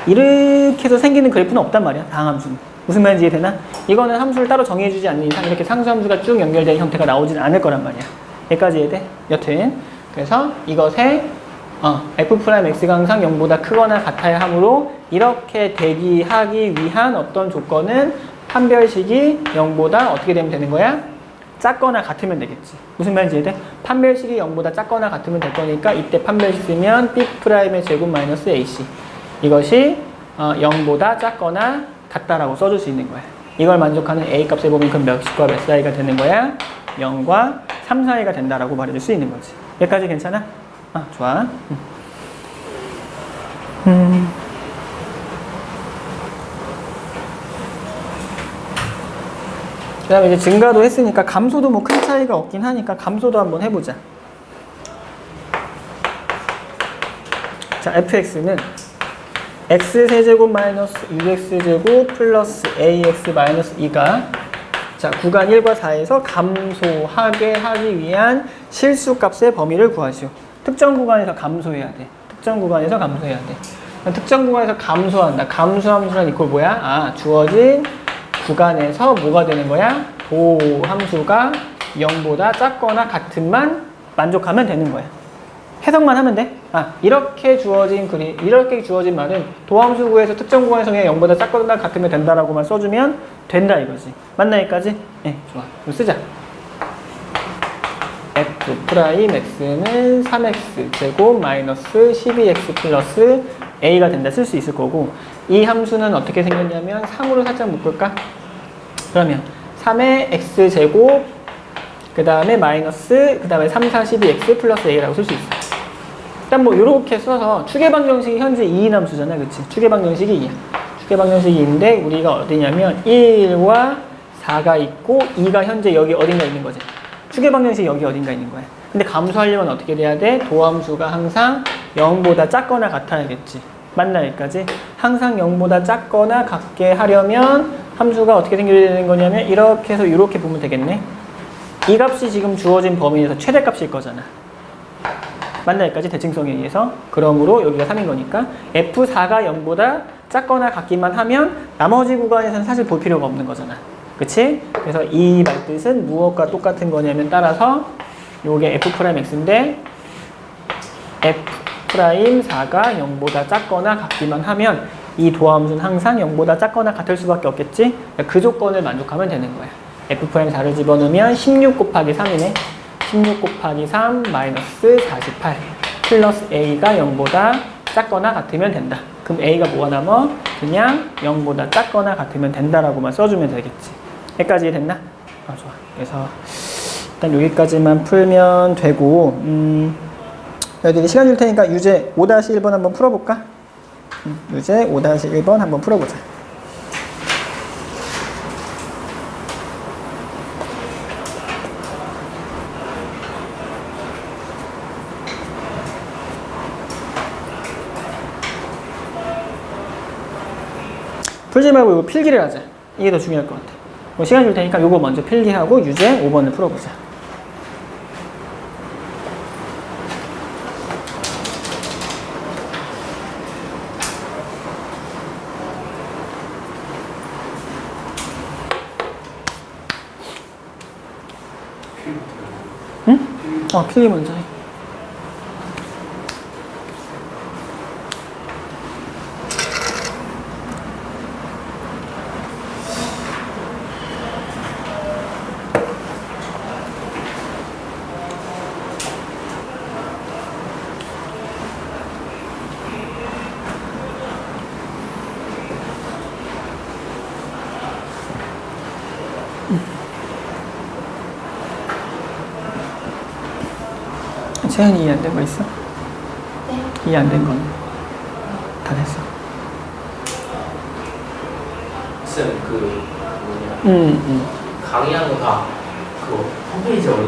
이렇게 해서 생기는 그래프는 없단 말이야. 다항함수는. 무슨 말인지 이해되나? 이거는 함수를 따로 정해주지 않는 이상 이렇게 상수함수가 쭉 연결된 형태가 나오진 않을 거란 말이야. 여기까지 이해돼? 여튼 그래서 이것에 F'X가 항상 0보다 크거나 같아야 하므로 이렇게 대기하기 위한 어떤 조건은 판별식이 0보다 어떻게 되면 되는 거야? 작거나 같으면 되겠지. 무슨 말인지 이해돼? 판별식이 0보다 작거나 같으면 될 거니까 이때 판별식 쓰면 B'의 제곱 마이너스 AC 이것이 0보다 작거나 같다라고 써줄 수 있는 거야. 이걸 만족하는 A 값의 범위 그럼 몇 X과 몇 사이가 되는 거야? 0과 3 사이가 된다라고 말해줄 수 있는 거지. 여기까지 괜찮아? 좋아. 그 다음에 이제 증가도 했으니까 감소도 뭐 큰 차이가 없긴 하니까 감소도 한번 해보자. 자, fx는 x세제곱 마이너스 6x제곱 플러스 ax 마이너스 2가 자, 구간 1과 4에서 감소하게 하기 위한 실수값의 범위를 구하시오. 특정 구간에서 감소해야 돼. 특정 구간에서 감소해야 돼. 특정 구간에서 감소한다. 감소함수란 이꼴 뭐야? 주어진 구간에서 뭐가 되는 거야? 도함수가 0보다 작거나 같은만 만족하면 되는 거야. 해석만 하면 돼. 이렇게 주어진 말은 도함수 구에서 특정 구간에서 그냥 0보다 작거나 같으면 된다라고만 써주면 된다 이거지. 맞나 여기까지? 네, 좋아. 이거 쓰자. F'X는 3x 제곱 마이너스 12x 플러스 a가 된다 쓸 수 있을 거고 이 함수는 어떻게 생겼냐면 3으로 살짝 묶을까? 그러면 3의 x제곱 그 다음에 마이너스 그 다음에 3, 4, 12x 플러스 a라고 쓸 수 있어. 일단 뭐 이렇게 써서 추계방정식이 현재 2인 함수잖아. 그치? 추계방정식이 2야. 추계방정식이 2인데 우리가 어디냐면 1과 4가 있고 2가 현재 여기 어딘가 있는 거지. 추계방정식이 여기 어딘가 있는 거야. 근데 감소하려면 어떻게 돼야 돼? 도함수가 항상 0보다 작거나 같아야겠지. 맞나 여기까지? 항상 0보다 작거나 같게 하려면 함수가 어떻게 생겨야 되는 거냐면 이렇게 해서 이렇게 보면 되겠네. 이 값이 지금 주어진 범위에서 최대값일 거잖아. 맞나 여기까지? 대칭성에 의해서. 그러므로 여기가 3인 거니까 F4가 0보다 작거나 같기만 하면 나머지 구간에서는 사실 볼 필요가 없는 거잖아. 그치? 그래서 이 말뜻은 무엇과 똑같은 거냐면 따라서 요게 F'X인데 F'4가 0보다 작거나 같기만 하면 이 도함수는 항상 0보다 작거나 같을 수밖에 없겠지? 그 조건을 만족하면 되는 거야. F'4를 집어넣으면 16 곱하기 3이네. 16 곱하기 3 마이너스 48 플러스 A가 0보다 작거나 같으면 된다. 그럼 A가 뭐가 남아? 그냥 0보다 작거나 같으면 된다라고만 써주면 되겠지. 여기까지 됐나? 좋아. 그래서 일단 여기까지만 풀면 되고 여기 시간 줄 테니까 유제 5-1번 한번 풀어볼까? 유제 5-1번 한번 풀어보자. 풀지 말고 이거 필기를 하자. 이게 더 중요할 것 같아. 시간 줄 테니까 이거 먼저 필기하고 유제 5번을 풀어보자. 응? 필기 먼저 해. 채연이 이해 안 된 거 있어? 네. 이해 안 된 건 다 됐어. 쌤, 그 뭐냐 강의한 거 다 그거 홈페이지에 올라가